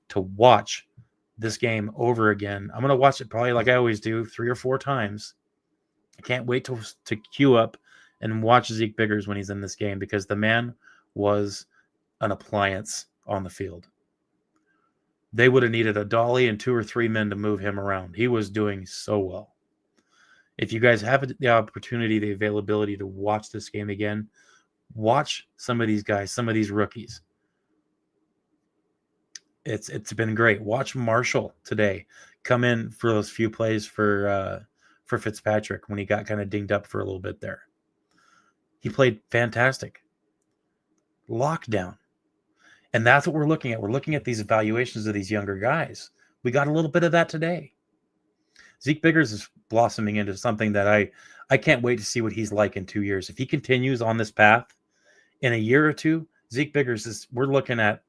to watch this game over again. I'm going to watch it probably like I always do, 3 or 4 times. I can't wait to queue up and watch Zeke Biggers when he's in this game, because the man was an appliance on the field. They would have needed a dolly and 2 or 3 men to move him around. He was doing so well. If you guys have the opportunity, the availability to watch this game again, watch some of these guys, some of these rookies. It's been great. Watch Marshall today come in for those few plays for Fitzpatrick when he got kind of dinged up for a little bit there. He played fantastic. Lockdown. And that's what we're looking at. We're looking at these evaluations of these younger guys. We got a little bit of that today. Zeke Biggers is blossoming into something that I can't wait to see what he's like in 2 years. If he continues on this path in a year or two, Zeke Biggers we're looking at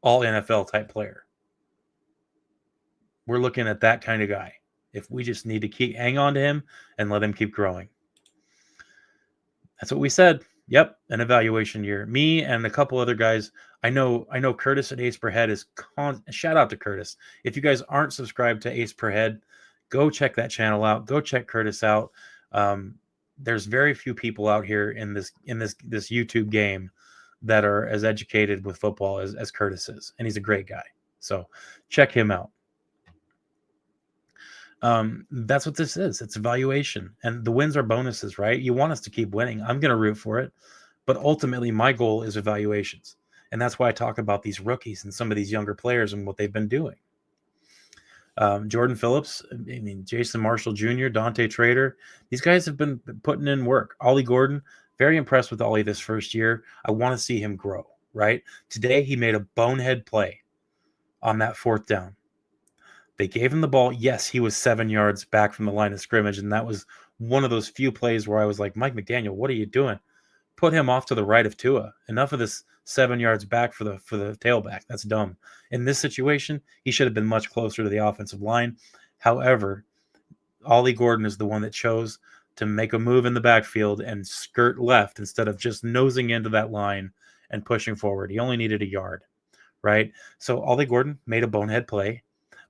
all NFL type player. We're looking at that kind of guy. If we just need to hang on to him and let him keep growing. That's what we said. Yep, an evaluation year. Me and a couple other guys. I know Curtis at Ace Per Head is shout out to Curtis. If you guys aren't subscribed to Ace Per Head, go check that channel out. Go check Curtis out. There's very few people out here in this YouTube game that are as educated with football as Curtis is, and he's a great guy. So check him out. That's what this is. It's evaluation, and the wins are bonuses, right? You want us to keep winning. I'm going to root for it, but ultimately my goal is evaluations. And that's why I talk about these rookies and some of these younger players and what they've been doing. Jordan Phillips, Jason Marshall Jr., Dante Trader, these guys have been putting in work. Ollie Gordon, very impressed with Ollie this first year. I want to see him grow, right? Today he made a bonehead play on that 4th down. They gave him the ball. Yes, he was 7 yards back from the line of scrimmage, and that was one of those few plays where I was like, Mike McDaniel, what are you doing? Put him off to the right of Tua. Enough of this 7 yards back for the tailback. That's dumb. In this situation, he should have been much closer to the offensive line. However, Ollie Gordon is the one that chose to make a move in the backfield and skirt left instead of just nosing into that line and pushing forward. He only needed a yard, right? So Ollie Gordon made a bonehead play,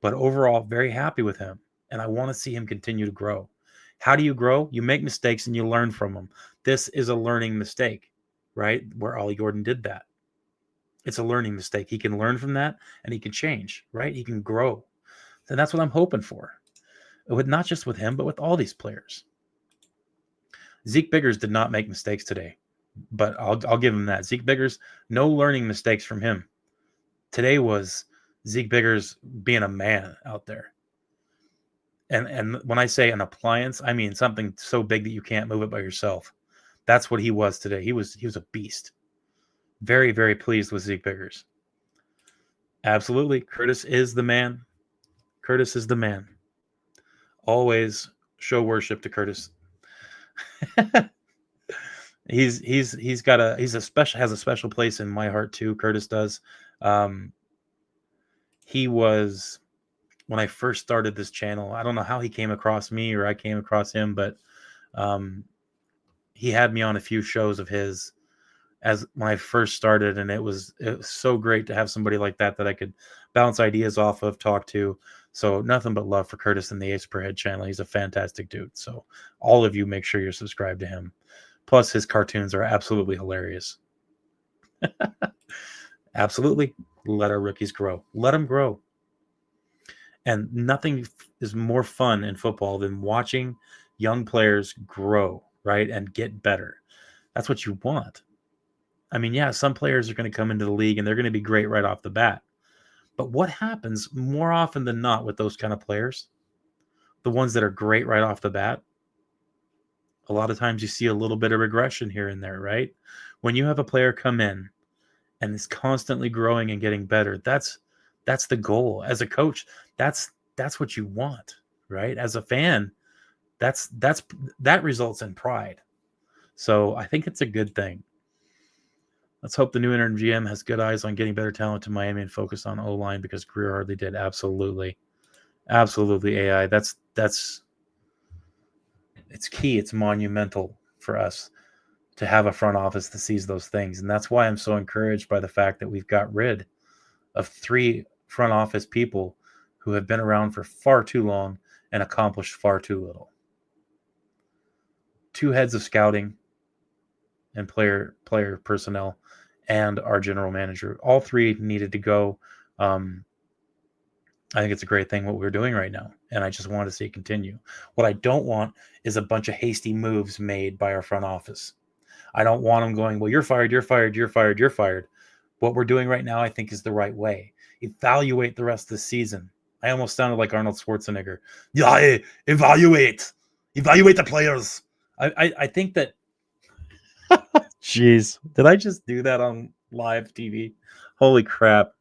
but overall, very happy with him. And I want to see him continue to grow. How do you grow? You make mistakes and you learn from them. This is a learning mistake, right? Where Ollie Gordon did that. It's a learning mistake. He can learn from that and he can change, right? He can grow. And that's what I'm hoping for. Not just with him, but with all these players. Zeke Biggers did not make mistakes today, but I'll give him that. Zeke Biggers, no learning mistakes from him. Today was Zeke Biggers being a man out there. And when I say an appliance, I mean something so big that you can't move it by yourself. That's what he was today. He was a beast. Very, very pleased with Zeke Biggers. Absolutely. Curtis is the man. Curtis is the man. Always show worship to Curtis. Has a special place in my heart too. Curtis does. He was, when I first started this channel, I don't know how he came across me or I came across him, but he had me on a few shows of his as when I first started, and it was so great to have somebody like that I could bounce ideas off of, talk to. So nothing but love for Curtis and the Ace Per Head channel. He's a fantastic dude. So all of you make sure you're subscribed to him. Plus his cartoons are absolutely hilarious. Absolutely. Let our rookies grow. Let them grow. And nothing is more fun in football than watching young players grow. right, and get better. That's what you want. I mean, yeah, some players are going to come into the league and they're going to be great right off the bat. But what happens more often than not with those kind of players, the ones that are great right off the bat, a lot of times you see a little bit of regression here and there, right? When you have a player come in and is constantly growing and getting better, that's the goal. As a coach, that's what you want, right? As a fan, that results in pride. So I think it's a good thing. Let's hope the new interim GM has good eyes on getting better talent to Miami and focus on O-line because Greer hardly did. Absolutely. Absolutely, AI. That's it's key. It's monumental for us to have a front office that sees those things. And that's why I'm so encouraged by the fact that we've got rid of 3 front office people who have been around for far too long and accomplished far too little. 2 heads of scouting and player personnel and our general manager. All 3 needed to go. I think it's a great thing what we're doing right now, and I just want to see it continue. What I don't want is a bunch of hasty moves made by our front office. I don't want them going, well, you're fired, you're fired, you're fired, you're fired. What we're doing right now, I think, is the right way. Evaluate the rest of the season. I almost sounded like Arnold Schwarzenegger. Yeah, evaluate the players. I think that. Jeez, did I just do that on live TV? Holy crap.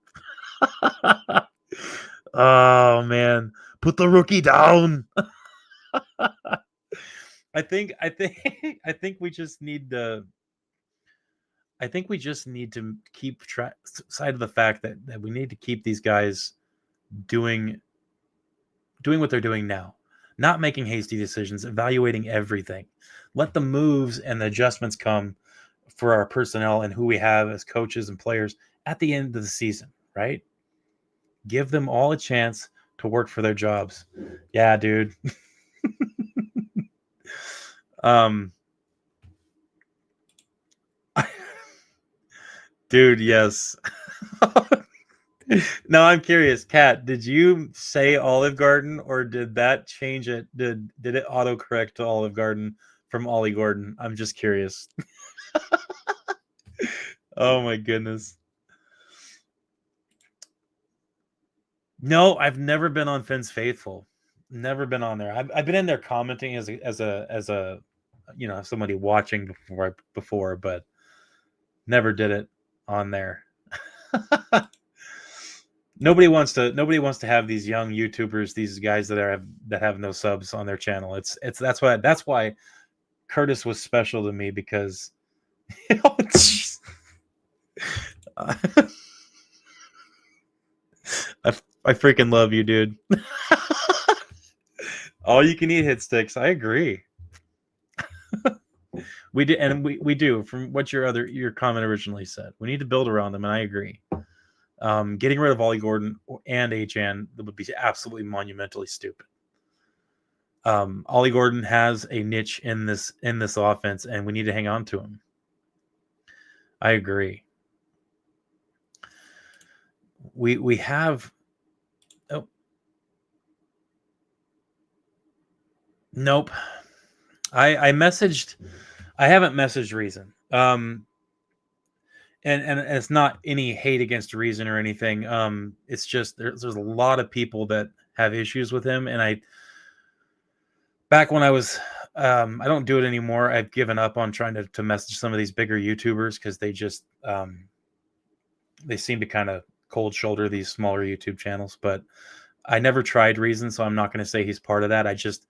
Oh man, put the rookie down. I think we just need to. I think we just need to keep side of the fact that we need to keep these guys doing what they're doing now, not making hasty decisions, evaluating everything. Let the moves and the adjustments come for our personnel and who we have as coaches and players at the end of the season, right? Give them all a chance to work for their jobs. Yeah, dude. Dude, yes. Now I'm curious, Kat, did you say Olive Garden or did that change it? Did it autocorrect to Olive Garden from Ollie Gordon? I'm just curious. Oh my goodness. No, I've never been on Finn's Faithful. Never been on there. I've been in there commenting as a somebody watching before, but never did it on there. Nobody wants to have these young YouTubers, these guys that have no subs on their channel. That's why Curtis was special to me because I freaking love you, dude. All you can eat hit sticks. I agree. We do, and we do. From what your comment originally said, we need to build around them, and I agree. Getting rid of Ollie Gordon and HN would be absolutely monumentally stupid. Ollie Gordon has a niche in this offense, and we need to hang on to him. I agree. We have. Oh, nope. I messaged. I haven't messaged Reason. And it's not any hate against Reason or anything. It's just there's a lot of people that have issues with him, and back when I was, I don't do it anymore. I've given up on trying to message some of these bigger YouTubers because they just they seem to kind of cold shoulder these smaller YouTube channels. But I never tried Reason, so I'm not going to say he's part of that. I just,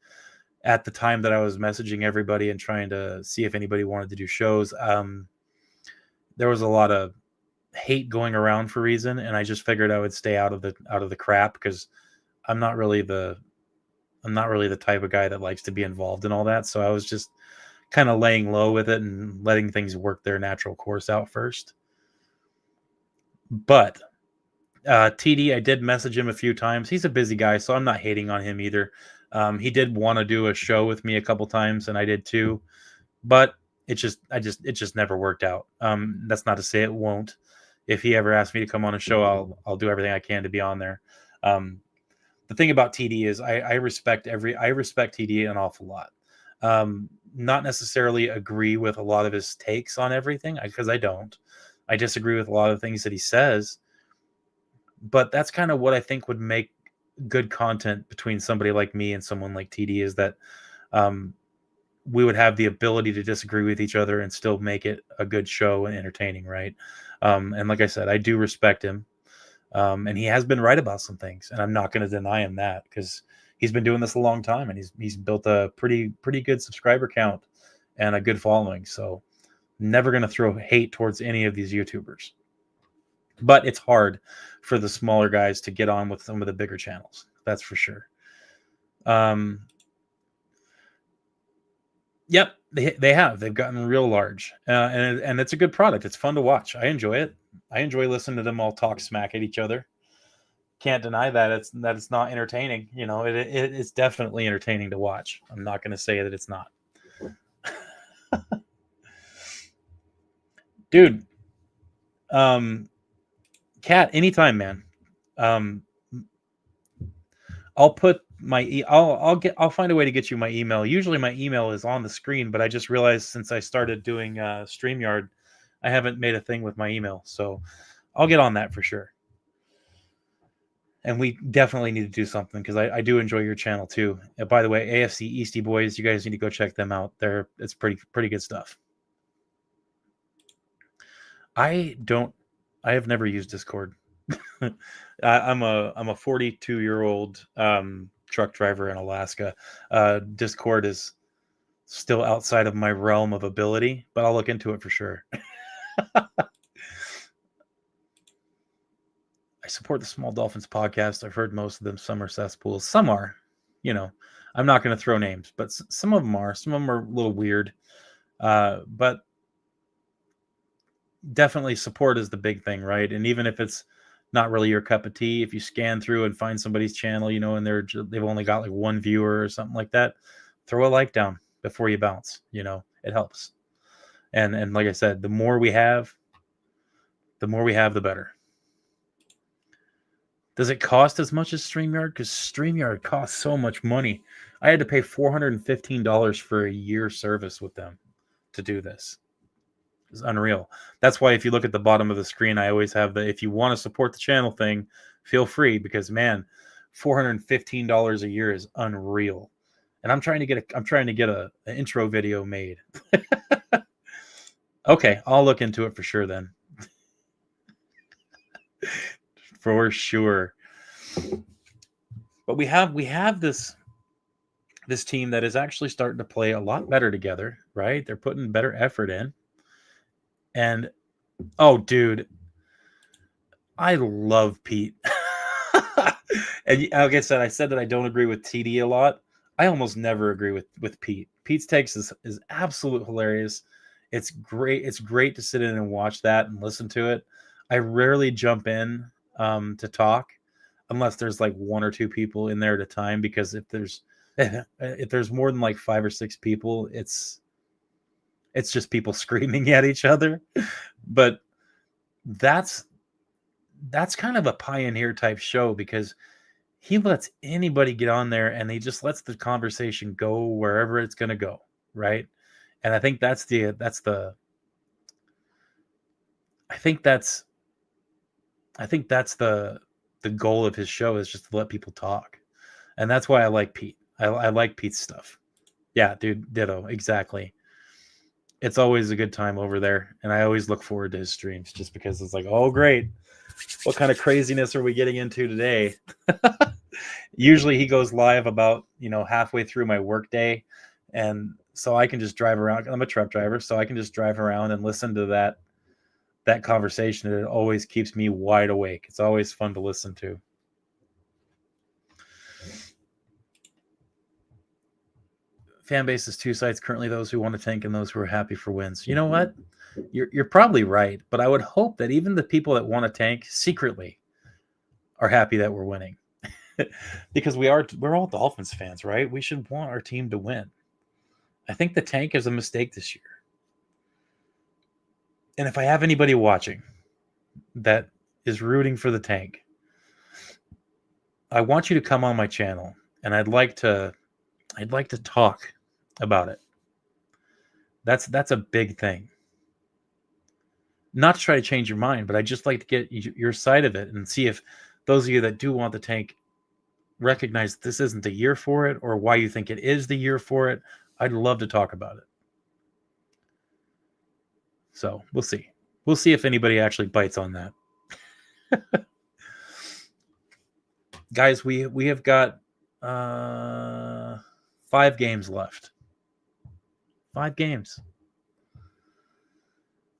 at the time that I was messaging everybody and trying to see if anybody wanted to do shows, there was a lot of hate going around for Reason, and I just figured I would stay out of the crap because I'm not really the type of guy that likes to be involved in all that. So I was just kind of laying low with it and letting things work their natural course out first. But TD, I did message him a few times. He's a busy guy, so I'm not hating on him either. He did want to do a show with me a couple times, and I did too. But it just never worked out. That's not to say it won't. If he ever asks me to come on a show, I'll do everything I can to be on there. The thing about TD is I respect TD an awful lot. not necessarily agree with a lot of his takes on everything, because I don't. I disagree with a lot of things that he says, but that's kind of what I think would make good content between somebody like me and someone like TD, is that um, we would have the ability to disagree with each other and still make it a good show and entertaining, right? And like I said, I do respect him, and he has been right about some things, and I'm not going to deny him that, because he's been doing this a long time, and he's built a pretty good subscriber count and a good following. So never going to throw hate towards any of these YouTubers, but it's hard for the smaller guys to get on with some of the bigger channels. That's for sure. Yep, they have. They've gotten real large, and it's a good product. It's fun to watch. I enjoy it. I enjoy listening to them all talk smack at each other. Can't deny that it's not entertaining. You know, it's definitely entertaining to watch. I'm not going to say that it's not. Dude, Kat, anytime, man. I'll put my I'll find a way to get you my email. Usually my email is on the screen, but I just realized since I started doing StreamYard, I haven't made a thing with my email. So I'll get on that for sure. And we definitely need to do something, because I do enjoy your channel too. By the way, AFC Eastie Boys, you guys need to go check them out. It's pretty good stuff. I have never used Discord. I'm a 42-year-old truck driver in Alaska. Discord is still outside of my realm of ability, but I'll look into it for sure. I support the Small Dolphins podcast. I've heard most of them. Some are cesspools. Some are, I'm not going to throw names, but some of them are. Some of them are a little weird. But definitely support is the big thing, right? And even if it's not really your cup of tea, if you scan through and find somebody's channel, and they've only got like one viewer or something like that, throw a like down before you bounce. It helps. And like I said, the more we have, the better. Does it cost as much as StreamYard? Because StreamYard costs so much money. I had to pay $415 for a year service with them to do this. It's unreal. That's why if you look at the bottom of the screen, I always have if you want to support the channel thing, feel free, because man, $415 a year is unreal. And I'm trying to get an intro video made. Okay, I'll look into it for sure then. For sure. But we have this team that is actually starting to play a lot better together, right? They're putting better effort in. And oh, dude, I love Pete. And like I said that I don't agree with TD a lot. I almost never agree with Pete. Pete's takes is absolute hilarious. It's great. It's great to sit in and watch that and listen to it. I rarely jump in to talk unless there's like one or two people in there at a time, because if there's more than like 5 or 6 people, it's just people screaming at each other. But that's kind of a pioneer type show, because he lets anybody get on there and he just lets the conversation go wherever it's going to go, right? And I think that's the goal of his show, is just to let people talk. And that's why I like Pete. I like Pete's stuff. Yeah, dude, ditto, exactly. It's always a good time over there, and I always look forward to his streams, just because it's like, oh great, what kind of craziness are we getting into today? Usually he goes live about halfway through my work day, and so I can just drive around. I'm a truck driver, so I can just drive around and listen to that conversation, and it always keeps me wide awake. It's always fun to listen to. Fan base is 2 sides currently: those who want to tank and those who are happy for wins. You know what? You're probably right, but I would hope that even the people that want to tank secretly are happy that we're winning. Because we're all Dolphins fans, right? We should want our team to win. I think the tank is a mistake this year. And if I have anybody watching that is rooting for the tank, I want you to come on my channel, and I'd like to talk about it. That's a big thing. Not to try to change your mind, but I'd just like to get your side of it and see if those of you that do want the tank recognize this isn't the year for it, or why you think it is the year for it. I'd love to talk about it. So we'll see. We'll see if anybody actually bites on that. Guys, we have got 5 games left. 5 games.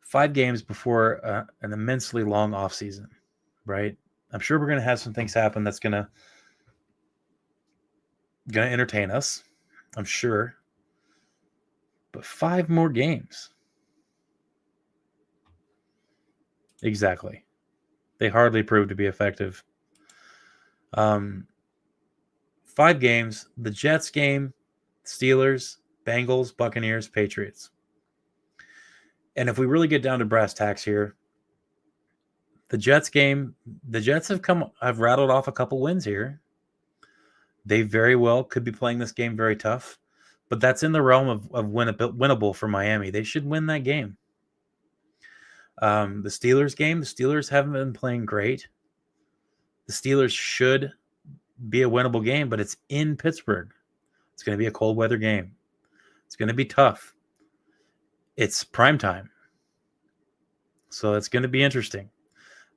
5 games before an immensely long off season, right? I'm sure we're going to have some things happen that's going to entertain us. I'm sure. But 5 more games. Exactly. They hardly proved to be effective. 5 games. The Jets game, Steelers, Bengals, Buccaneers, Patriots. And if we really get down to brass tacks here, the Jets game, the Jets have rattled off a couple wins here. They very well could be playing this game very tough, but that's in the realm of winnable for Miami. They should win that game. The Steelers game, the Steelers haven't been playing great. The Steelers should be a winnable game, but it's in Pittsburgh. It's going to be a cold weather game. It's going to be tough. It's prime time. So it's going to be interesting.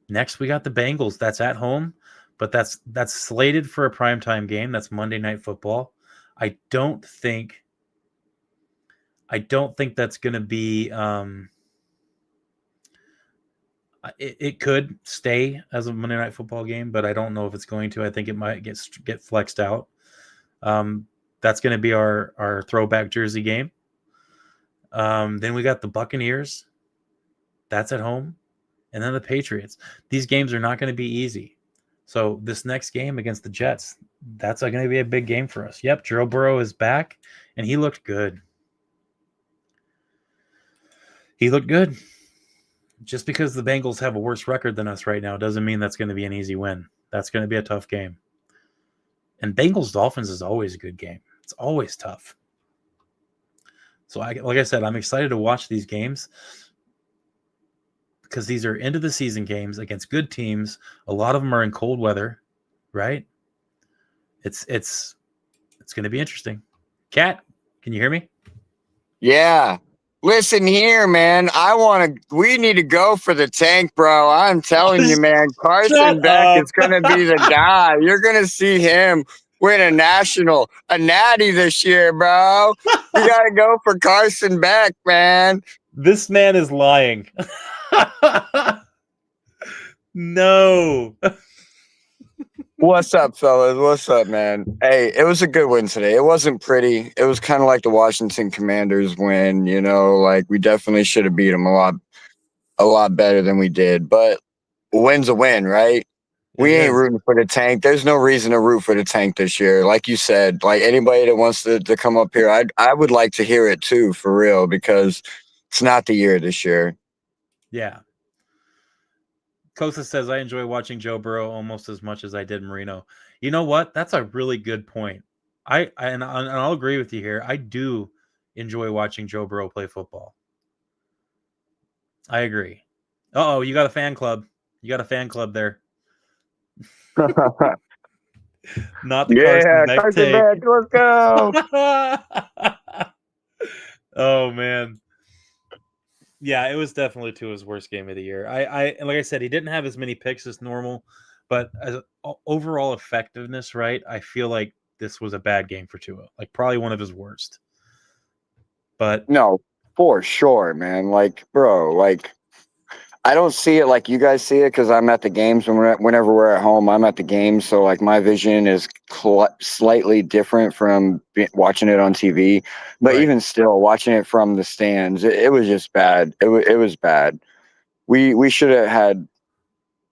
Next, we got the Bengals. That's at home, but that's slated for a primetime game. That's Monday Night Football. I don't think that's going to be it could stay as a Monday Night Football game, but I don't know if it's going to. I think it might get flexed out. That's going to be our throwback jersey game. Then we got the Buccaneers. That's at home. And then the Patriots. These games are not going to be easy. So this next game against the Jets, that's going to be a big game for us. Yep, Joe Burrow is back, and he looked good. Just because the Bengals have a worse record than us right now doesn't mean that's going to be an easy win. That's going to be a tough game. And Bengals-Dolphins is always a good game. It's always tough. So, like I said, I'm excited to watch these games because these are end of the season games against good teams. A lot of them are in cold weather, right? It's going to be interesting. Kat, can you hear me? Yeah. Listen here, man. We need to go for the tank, bro. I'm telling you, man. Carson Beck is going to be the guy. You're going to see him win a natty this year, bro. You got to go for Carson Beck, man. This man is lying. No. What's up, fellas? What's up, man? Hey, it was a good win today. It wasn't pretty. It was kind of like the Washington Commanders win, like we definitely should have beat them a lot better than we did. But a win's a win, right? We ain't rooting for the tank. There's no reason to root for the tank this year. Like you said, like anybody that wants to come up here, I would like to hear it too, for real, because it's not the year this year. Yeah. Kosa says, I enjoy watching Joe Burrow almost as much as I did Marino. You know what? That's a really good point. And I'll agree with you here. I do enjoy watching Joe Burrow play football. I agree. Uh-oh, you got a fan club. You got a fan club there. Not the Carson Beck take. Let's go. Oh, man. Yeah, it was definitely his worst game of the year. And like I said, he didn't have as many picks as normal, but as overall effectiveness, right? I feel like this was a bad game for Tua, like probably one of his worst. But no, for sure, man. Like, bro, like I don't see it like you guys see it because I'm at the games whenever we're at home. I'm at the games, so like my vision is slightly different from watching it on TV. But even still, watching it from the stands, it was just bad. It was bad. We should have had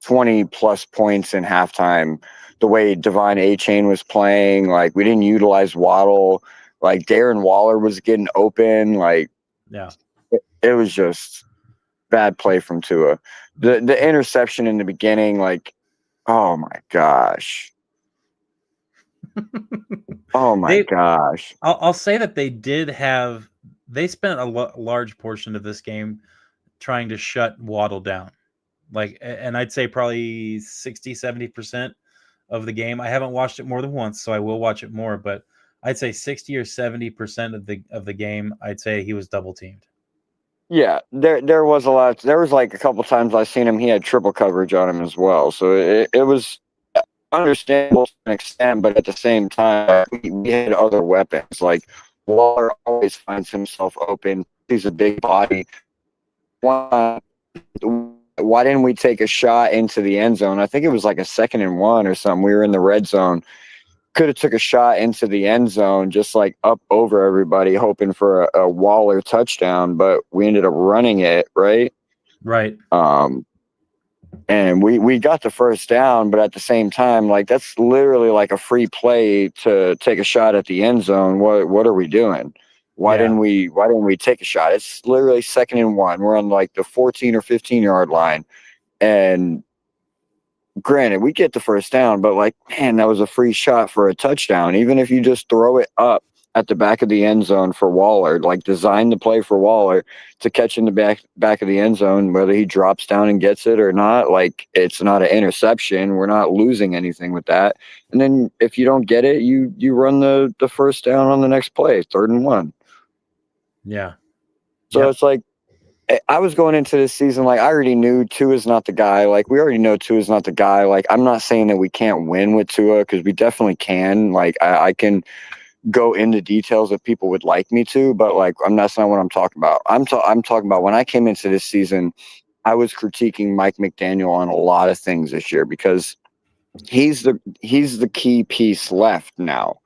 20 plus points in halftime. The way Devon Achane was playing, like we didn't utilize Waddle. Like Darren Waller was getting open. Like it was just bad play from Tua. The interception in the beginning, like, oh my gosh. Oh my gosh. I'll say that they did have they spent a large portion of this game trying to shut Waddle down. And I'd say probably 60-70% of the game. I haven't watched it more than once, so I will watch it more, but I'd say 60 or 70% of the game, I'd say he was double teamed. Yeah, there was a lot. There was like a couple times I seen him. He had triple coverage on him as well. So it was understandable to an extent, but at the same time, we had other weapons. Like Waller always finds himself open. He's a big body. Why didn't we take a shot into the end zone? I think it was like a 2nd and 1 or something. We were in the red zone. Could have took a shot into the end zone, just like up over everybody, hoping for a Waller touchdown, but we ended up running it, right? Right. And we got the first down, but at the same time, like that's literally like a free play to take a shot at the end zone. What are we doing? Why didn't we take a shot? It's literally 2nd and 1. We're on like the 14 or 15-yard line, and granted, we get the first down, but like, man, that was a free shot for a touchdown. Even if you just throw it up at the back of the end zone for Waller, like design the play for Waller to catch in the back of the end zone, whether he drops down and gets it or not, like it's not an interception. We're not losing anything with that. And then if you don't get it, you run the first down on the next play, 3rd and 1. Yeah. So It's like, I was going into this season like I already knew Tua is not the guy. Like we already know Tua is not the guy. Like I'm not saying that we can't win with Tua because we definitely can. Like I can go into details if people would like me to, but like that's not what I'm talking about. I'm talking about when I came into this season, I was critiquing Mike McDaniel on a lot of things this year because he's the key piece left now,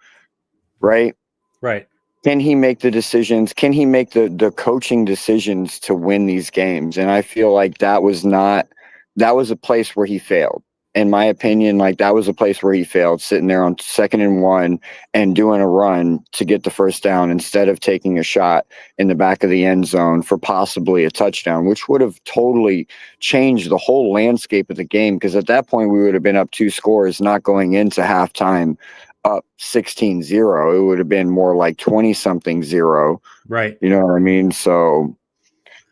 right? Right. Can he make the decisions? Can he make the coaching decisions to win these games? And I feel like that was a place where he failed. In my opinion, like that was a place where he failed, sitting there on 2nd and 1 and doing a run to get the first down instead of taking a shot in the back of the end zone for possibly a touchdown, which would have totally changed the whole landscape of the game. Because at that point, we would have been up 2 scores, not going into halftime up 16-0. It would have been more like 20-something 0. Right. You know what I mean? So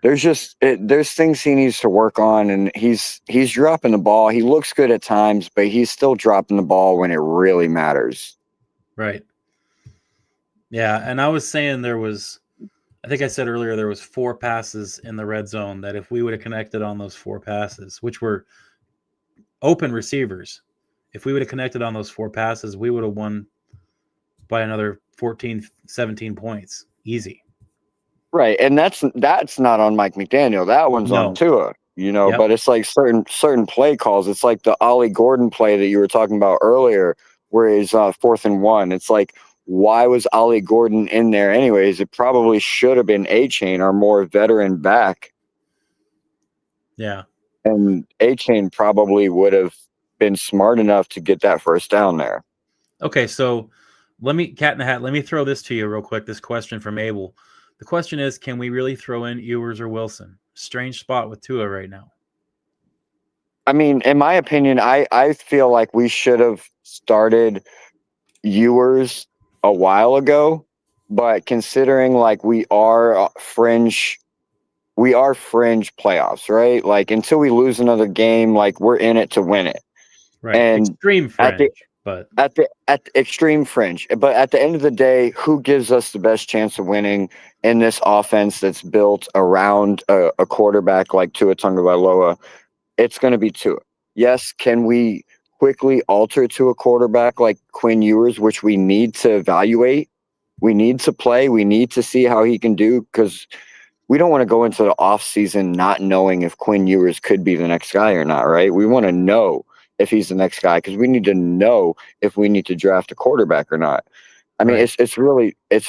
there's things he needs to work on, and he's dropping the ball. He looks good at times, but he's still dropping the ball when it really matters. Right. Yeah, and I was saying I think I said earlier there was 4 passes in the red zone that if we would have connected on those 4 passes, which were open receivers, if we would have connected on those 4 passes, we would have won by another 14, 17 points. Easy. Right. And that's not on Mike McDaniel. That one's on Tua, Yep. But it's like certain play calls. It's like the Ollie Gordon play that you were talking about earlier, where he's 4th and 1. It's like, why was Ollie Gordon in there anyways? It probably should have been A-Chain, our more veteran back. Yeah. And A-Chain probably would have been smart enough to get that first down there. Okay, so Cat in the Hat, let me throw this to you real quick, this question from Abel. The question is, can we really throw in Ewers or Wilson? Strange spot with Tua right now. I mean, in my opinion, I feel like we should have started Ewers a while ago, but considering like we are fringe playoffs, right? Like until we lose another game, like we're in it to win it. Right. And extreme fringe, at the extreme fringe. But at the end of the day, who gives us the best chance of winning in this offense that's built around a quarterback like Tua Tagovailoa? It's going to be Tua. Yes, can we quickly alter to a quarterback like Quinn Ewers, which we need to evaluate? We need to play. We need to see how he can do, because we don't want to go into the offseason not knowing if Quinn Ewers could be the next guy or not, right? We want to know if he's the next guy, because we need to know if we need to draft a quarterback or not. I mean, right. it's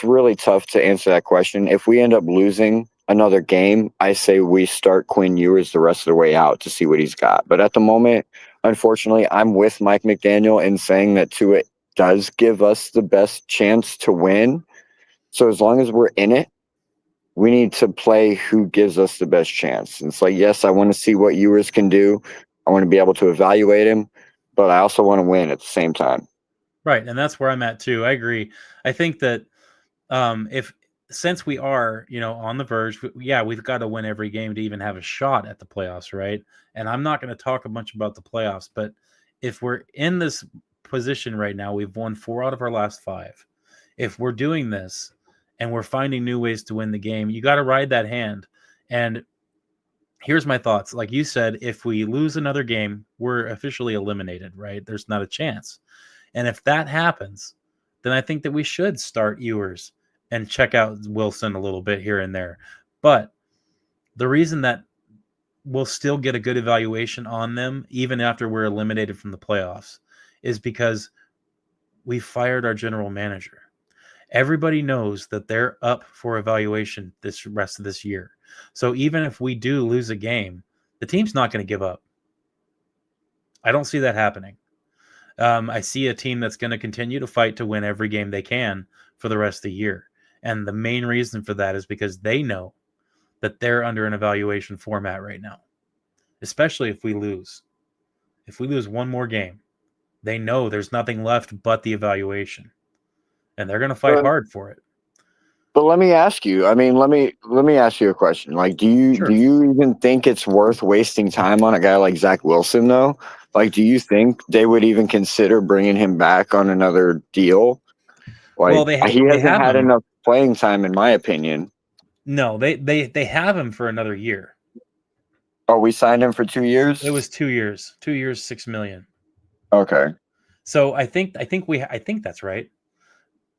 really tough to answer that question. If we end up losing another game, I say we start Quinn Ewers the rest of the way out to see what he's got. But at the moment, unfortunately, I'm with Mike McDaniel in saying that Tua does give us the best chance to win. So as long as we're in it, we need to play who gives us the best chance. And it's like, yes, I want to see what Ewers can do. I want to be able to evaluate him, but I also want to win at the same time. Right, and that's where I'm at too. I agree. I think that if since we are, on the verge, we've got to win every game to even have a shot at the playoffs, right? And I'm not going to talk a bunch about the playoffs, but if we're in this position right now, we've won 4 out of our last 5. If we're doing this and we're finding new ways to win the game, you got to ride that hand. And here's my thoughts. Like you said, if we lose another game, we're officially eliminated, right? There's not a chance. And if that happens, then I think that we should start Ewers and check out Wilson a little bit here and there. But the reason that we'll still get a good evaluation on them, even after we're eliminated from the playoffs, is because we fired our general manager. Everybody knows that they're up for evaluation this rest of this year. So even if we do lose a game, the team's not going to give up. I don't see that happening. I see a team that's going to continue to fight to win every game they can for the rest of the year. And the main reason for that is because they know that they're under an evaluation format right now, especially if we lose. If we lose one more game, they know there's nothing left but the evaluation. And they're going to fight hard for it. But let me ask you. I mean, let me ask you a question. Like, do you even think it's worth wasting time on a guy like Zach Wilson, though? Like, do you think they would even consider bringing him back on another deal? Like, Well, he hasn't had enough playing time, in my opinion. No, they have him for another year. Oh, we signed him for 2 years? It was 2 years. 2 years, $6 million. Okay. So I think that's right.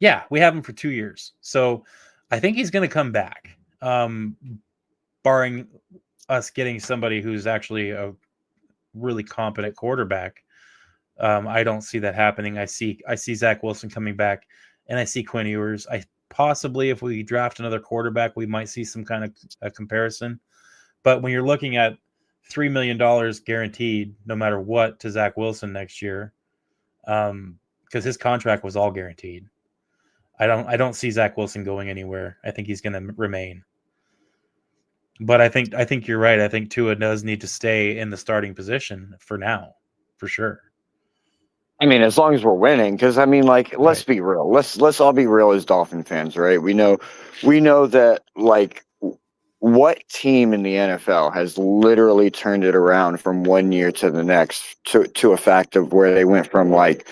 Yeah, we have him for 2 years. So I think he's going to come back, barring us getting somebody who's actually a really competent quarterback. I don't see that happening. I see Zach Wilson coming back, and I see Quinn Ewers. I possibly, if we draft another quarterback, we might see some kind of a comparison. But when you're looking at $3 million guaranteed, no matter what, to Zach Wilson next year, because his contract was all guaranteed, I don't see Zach Wilson going anywhere. I think he's going to remain. But I think you're right. I think Tua does need to stay in the starting position for now, for sure. I mean, as long as we're winning, because I mean, like, let's be real. Let's all be real as Dolphin fans, right? We know that, like, what team in the NFL has literally turned it around from one year to the next to a fact of where they went from like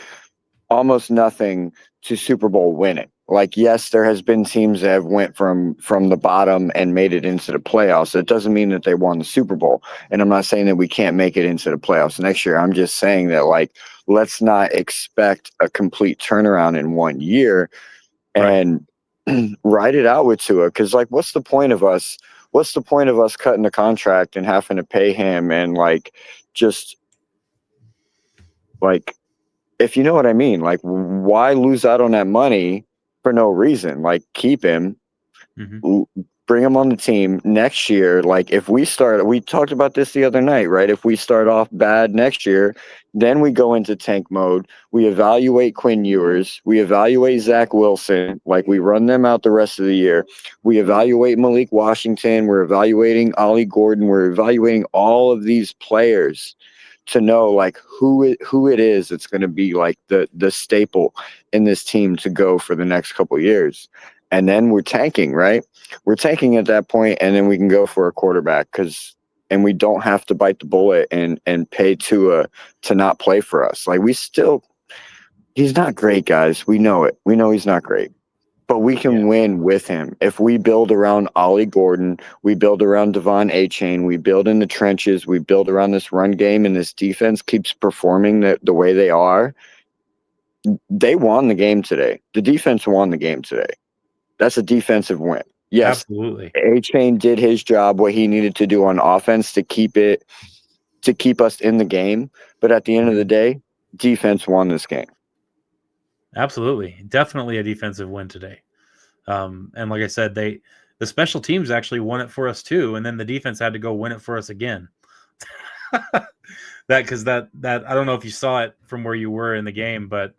almost nothing to Super Bowl winning. Like, yes, there has been teams that have went from the bottom and made it into the playoffs. It doesn't mean that they won the Super Bowl. And I'm not saying that we can't make it into the playoffs next year. I'm just saying that, like, let's not expect a complete turnaround in 1 year and ride it out with Tua. Because, like, what's the point of us cutting the contract and having to pay him and, like, just, like, if you know what I mean, like, why lose out on that money for no reason? Like, keep him, bring him on the team next year. Like, if we talked about this the other night, right? If we start off bad next year, then we go into tank mode. We evaluate Quinn Ewers. We evaluate Zach Wilson. Like, we run them out the rest of the year. We evaluate Malik Washington. We're evaluating Ollie Gordon. We're evaluating all of these players to know, like, who it is that's going to be, like, the staple in this team to go for the next couple of years. And then we're tanking, right? We're tanking at that point, and then we can go for a quarterback and we don't have to bite the bullet and pay Tua to not play for us. Like, he's not great, guys. We know it. We know he's not great. But we can win with him. If we build around Ollie Gordon, we build around Devon A-Chain, we build in the trenches, we build around this run game, and this defense keeps performing the way they are, they won the game today. The defense won the game today. That's a defensive win. Yes, absolutely. A-Chain did his job, what he needed to do on offense to keep us in the game. But at the end of the day, defense won this game. Absolutely. Definitely a defensive win today. And like I said, the special teams actually won it for us too, and then the defense had to go win it for us again. Because I don't know if you saw it from where you were in the game, but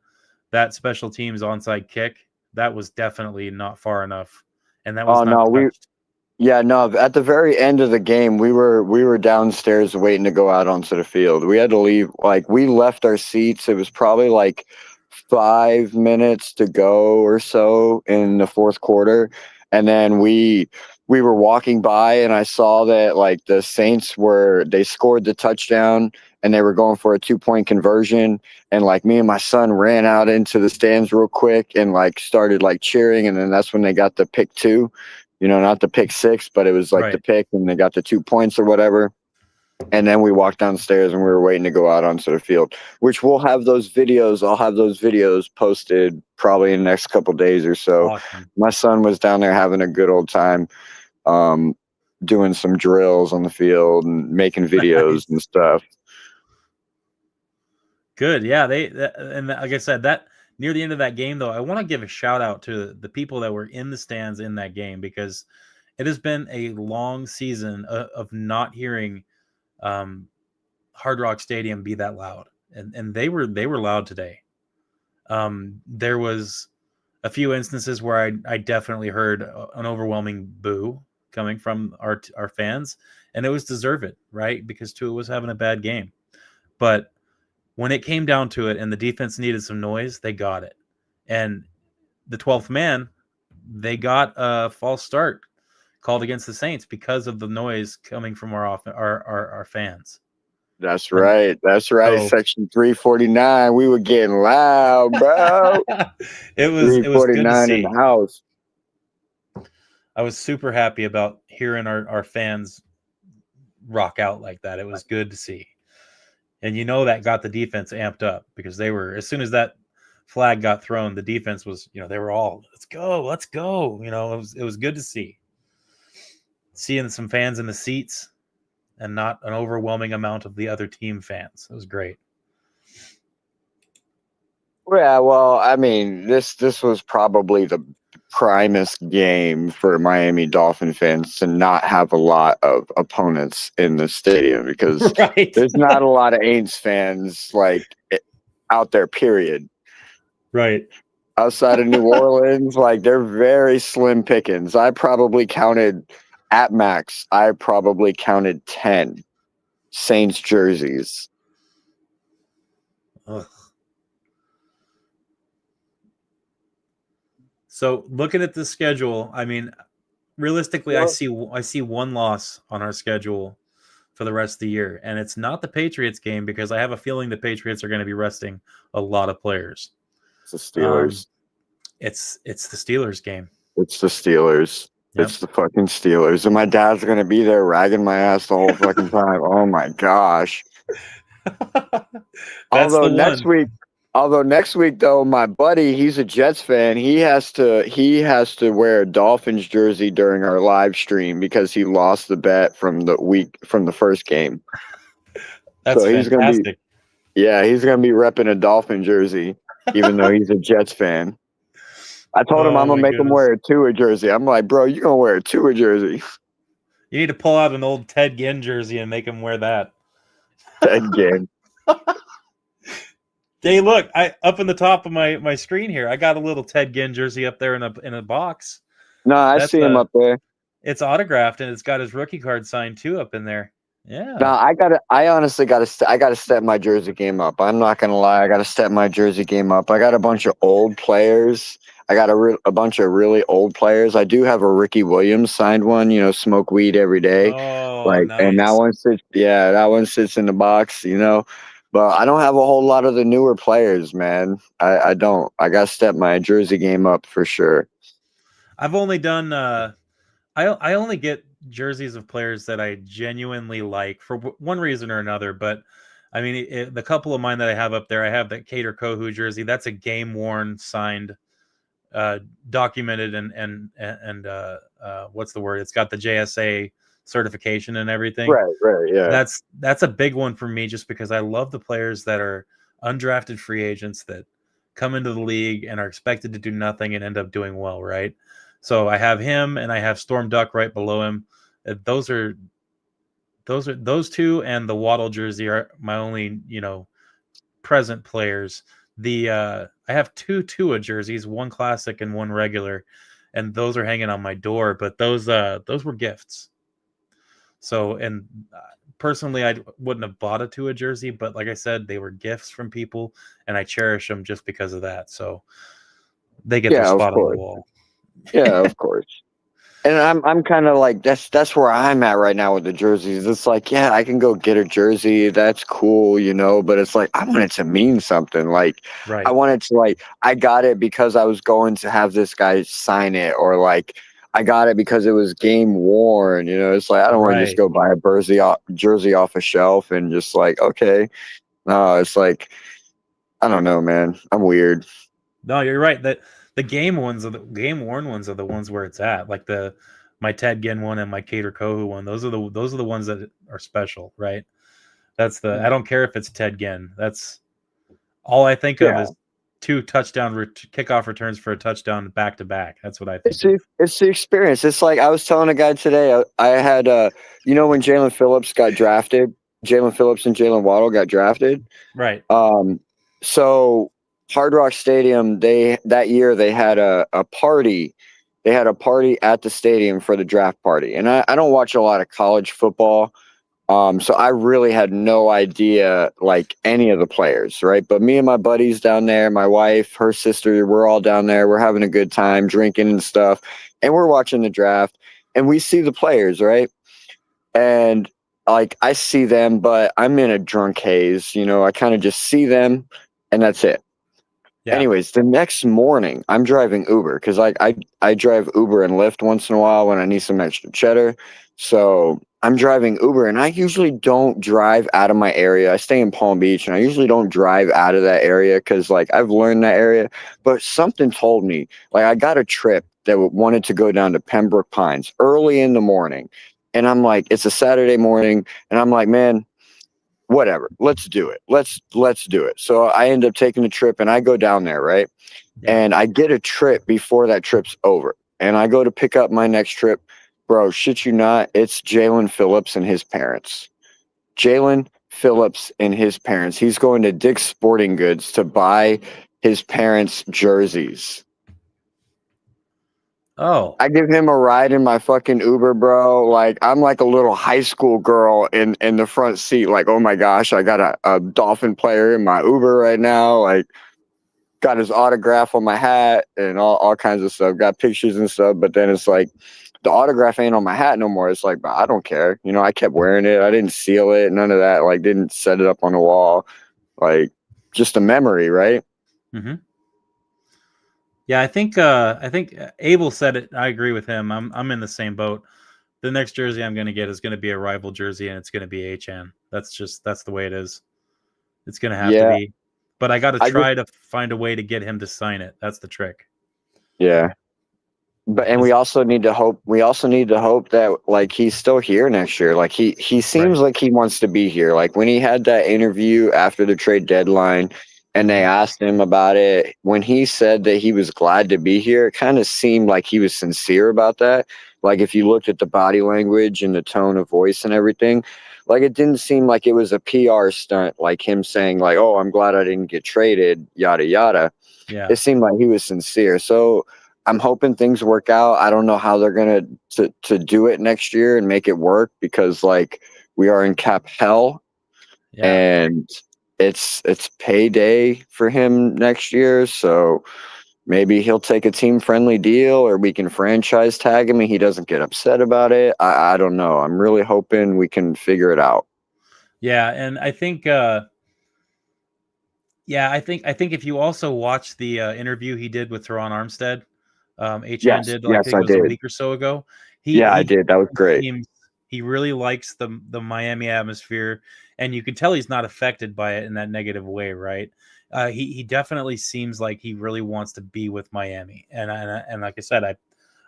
that special teams onside kick, that was definitely not far enough. And that was at the very end of the game, we were downstairs waiting to go out onto the field. We had to leave, like, we left our seats. It was probably like 5 minutes to go or so in the fourth quarter, And then we were walking by, and I saw that like the Saints they scored the touchdown, and they were going for a 2-point conversion. And like me and my son ran out into the stands real quick and like started like cheering. And then that's when they got the pick 2, not the pick 6, but it was like the Right. pick, and they got the 2 points or whatever. And then we walked downstairs and we were waiting to go out onto the field, which we'll have those videos. I'll have those videos posted probably in the next couple days or so. Awesome. My son was down there having a good old time, doing some drills on the field and making videos Nice. and stuff. Good. Yeah. And like I said, that near the end of that game, though, I want to give a shout out to the people that were in the stands in that game, because it has been a long season of not hearing Hard Rock Stadium be that loud, and they were loud today. There was a few instances where I definitely heard an overwhelming boo coming from our fans, and it was deserved, right? Because Tua was having a bad game. But when it came down to it and the defense needed some noise, they got it. And the 12th man, they got a false start called against the Saints because of the noise coming from our fans. That's And right. That's right. so Section 349. We were getting loud, bro. it was good to 349 in see. the house. I was super happy about hearing our fans rock out like that. It was good to see. And that got the defense amped up, because they were, as soon as that flag got thrown, the defense was, they were all, let's go. It was good to see. Seeing some fans in the seats and not an overwhelming amount of the other team fans. It was great. Yeah, well, I mean, this was probably the primest game for Miami Dolphin fans to not have a lot of opponents in the stadium, because Right. there's not a lot of Aints fans like out there, period. Right. Outside of New Orleans, like they're very slim pickings. I probably counted 10 Saints jerseys. Ugh. So looking at the schedule, I mean, realistically, I see one loss on our schedule for the rest of the year, and it's not the Patriots game, because I have a feeling the Patriots are going to be resting a lot of players. It's the Steelers. It's the Steelers game. It's the Steelers. Yep. It's the fucking Steelers. And my dad's going to be there ragging my ass the whole fucking time. Oh my gosh. Although next week though, my buddy, he's a Jets fan. He has to wear a Dolphins jersey during our live stream because he lost the bet from the first game. That's so he's fantastic. He's gonna be repping a Dolphin jersey, even though he's a Jets fan. I told him I'm gonna make him wear a Tua jersey. I'm like, bro, you're gonna wear a Tua jersey. You need to pull out an old Ted Ginn jersey and make him wear that. Ted Ginn. Hey, look! Up in the top of my screen here, I got a little Ted Ginn jersey up there in a box. No, I see him up there. It's autographed, and it's got his rookie card signed too up in there. Yeah. No, I honestly gotta step my jersey game up. I'm not gonna lie, I gotta step my jersey game up. I got a bunch of old players. I got a bunch of really old players. I do have a Ricky Williams signed one. Smoke weed every day. Oh, nice. And that one sits in the box. But I don't have a whole lot of the newer players, man. I don't. I gotta step my jersey game up for sure. I've only done. I only get jerseys of players that I genuinely like for one reason or another. But I mean, the couple of mine that I have up there, I have that Cater Kohu jersey. That's a game worn, signed, documented, and what's the word? It's got the JSA certification and everything. Right, yeah. That's a big one for me, just because I love the players that are undrafted free agents that come into the league and are expected to do nothing and end up doing well, right? So I have him, and I have Storm Duck right below him. Those two, and the Waddle jersey are my only present players. I have two Tua jerseys, one classic and one regular, and those are hanging on my door. But those were gifts. So, and personally, I wouldn't have bought a Tua jersey, but like I said, they were gifts from people, and I cherish them just because of that. So they get their spot on the wall. Yeah, of course. And I'm kind of like that's where I'm at right now with the jerseys. It's like, yeah, I can go get a jersey. That's cool, but it's like I want it to mean something. Like I Right. wanted to like I got it because I was going to have this guy sign it, or like I got it because it was game worn. It's like I don't want to just Right. go buy a jersey off a shelf and just like, okay. No, it's like I don't know, man. I'm weird. No, you're right. That the game worn ones are the ones where it's at. Like my Ted Ginn one and my Cater Kohu one. Those are the ones that are special, right? I don't care if it's Ted Ginn. That's all I think of Yeah. is two kickoff returns for a touchdown back to back. That's what I It's think of. the it's the experience. It's like I was telling a guy today. I had when Jalen Phillips got drafted, Jalen Phillips and Jalen Waddle got drafted. Right. Um, so Hard Rock Stadium, that year they had a party. They had a party at the stadium for the draft party, and I don't watch a lot of college football. So I really had no idea like any of the players, right? But me and my buddies down there, my wife, her sister, we're all down there. We're having a good time, drinking and stuff, and we're watching the draft, and we see the players, right? And like I see them, but I'm in a drunk haze. I kind of just see them, and that's it. Yeah. Anyways, the next morning, I'm driving Uber because I drive Uber and Lyft once in a while when I need some extra cheddar. So I'm driving Uber, and I usually don't drive out of my area. I stay in Palm Beach, and I usually don't drive out of that area because like I've learned that area. But something told me like I got a trip that wanted to go down to Pembroke Pines early in the morning, and I'm like, it's a Saturday morning, and I'm like, man, whatever, let's do it. Let's do it. So I end up taking a trip, and I go down there, right? Yeah. And I get a trip before that trip's over, and I go to pick up my next trip. Bro, shit you not, it's Jalen Phillips and his parents. Jalen Phillips and his parents. He's going to Dick's Sporting Goods to buy his parents jerseys. Oh. I give him a ride in my fucking Uber, bro. Like I'm like a little high school girl in the front seat. Like, oh my gosh, I got a Dolphin player in my Uber right now. Like, got his autograph on my hat and all kinds of stuff. Got pictures and stuff. But then it's like the autograph ain't on my hat no more. It's like, but I don't care. I kept wearing it. I didn't seal it. None of that. Like, didn't set it up on the wall. Like, just a memory, right? Mm-hmm. Yeah, I think Abel said it. I agree with him. I'm in the same boat. The next jersey I'm going to get is going to be a rival jersey, and it's going to be HN. That's the way it is. It's going to have to Yeah. be. But I got to I just try to find a way to get him to sign it. That's the trick. yeah. But and we Is also need to hope. We also need to hope that like he's still here next year. Like he right. seems like he wants to be here. Like when he had that interview after the trade deadline, and they asked him about it, when he said that he was glad to be here, it kind of seemed like he was sincere about that. Like if you looked at the body language and the tone of voice and everything, like it didn't seem like it was a PR stunt, like him saying like, "Oh, I'm glad I didn't get traded," yada yada. Yeah. It seemed like he was sincere. So I'm hoping things work out. I don't know how they're gonna to do it next year and make it work because like we are in cap hell Yeah. and it's payday for him next year. So maybe he'll take a team friendly deal or we can franchise tag him and he doesn't get upset about it. I don't know. I'm really hoping we can figure it out. Yeah, and I think I think if you also watch the interview he did with Teron Armstead, HN Yes, did like I yes, think it I was a did. week or so ago. Yeah, I He did. That was great. seems he really likes the Miami atmosphere, and you can tell he's not affected by it in that negative way, right? He definitely seems like he really wants to be with Miami, and like I said,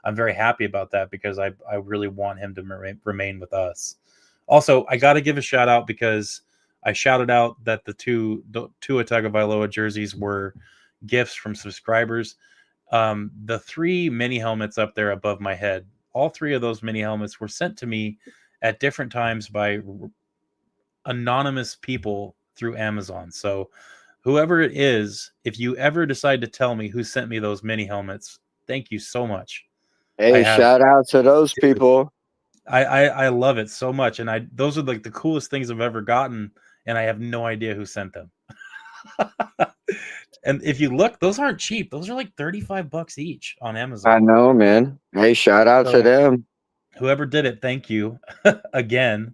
I'm very happy about that because I really want him to remain with us. Also, I got to give a shout out because I shouted out that the two Tua Tagovailoa jerseys were gifts from subscribers. The three mini helmets up there above my head, all three of those mini helmets were sent to me at different times by anonymous people through Amazon. So whoever it is, if you ever decide to tell me who sent me those mini helmets, thank you so much. I Hey, have shout out to those people. I love it so much, and I those are like the coolest things I've ever gotten, and I have no idea who sent them. And if you look, those aren't cheap. Those are like $35 each on I Amazon. know, man. Hey, shout out to So them. whoever did it, thank you again.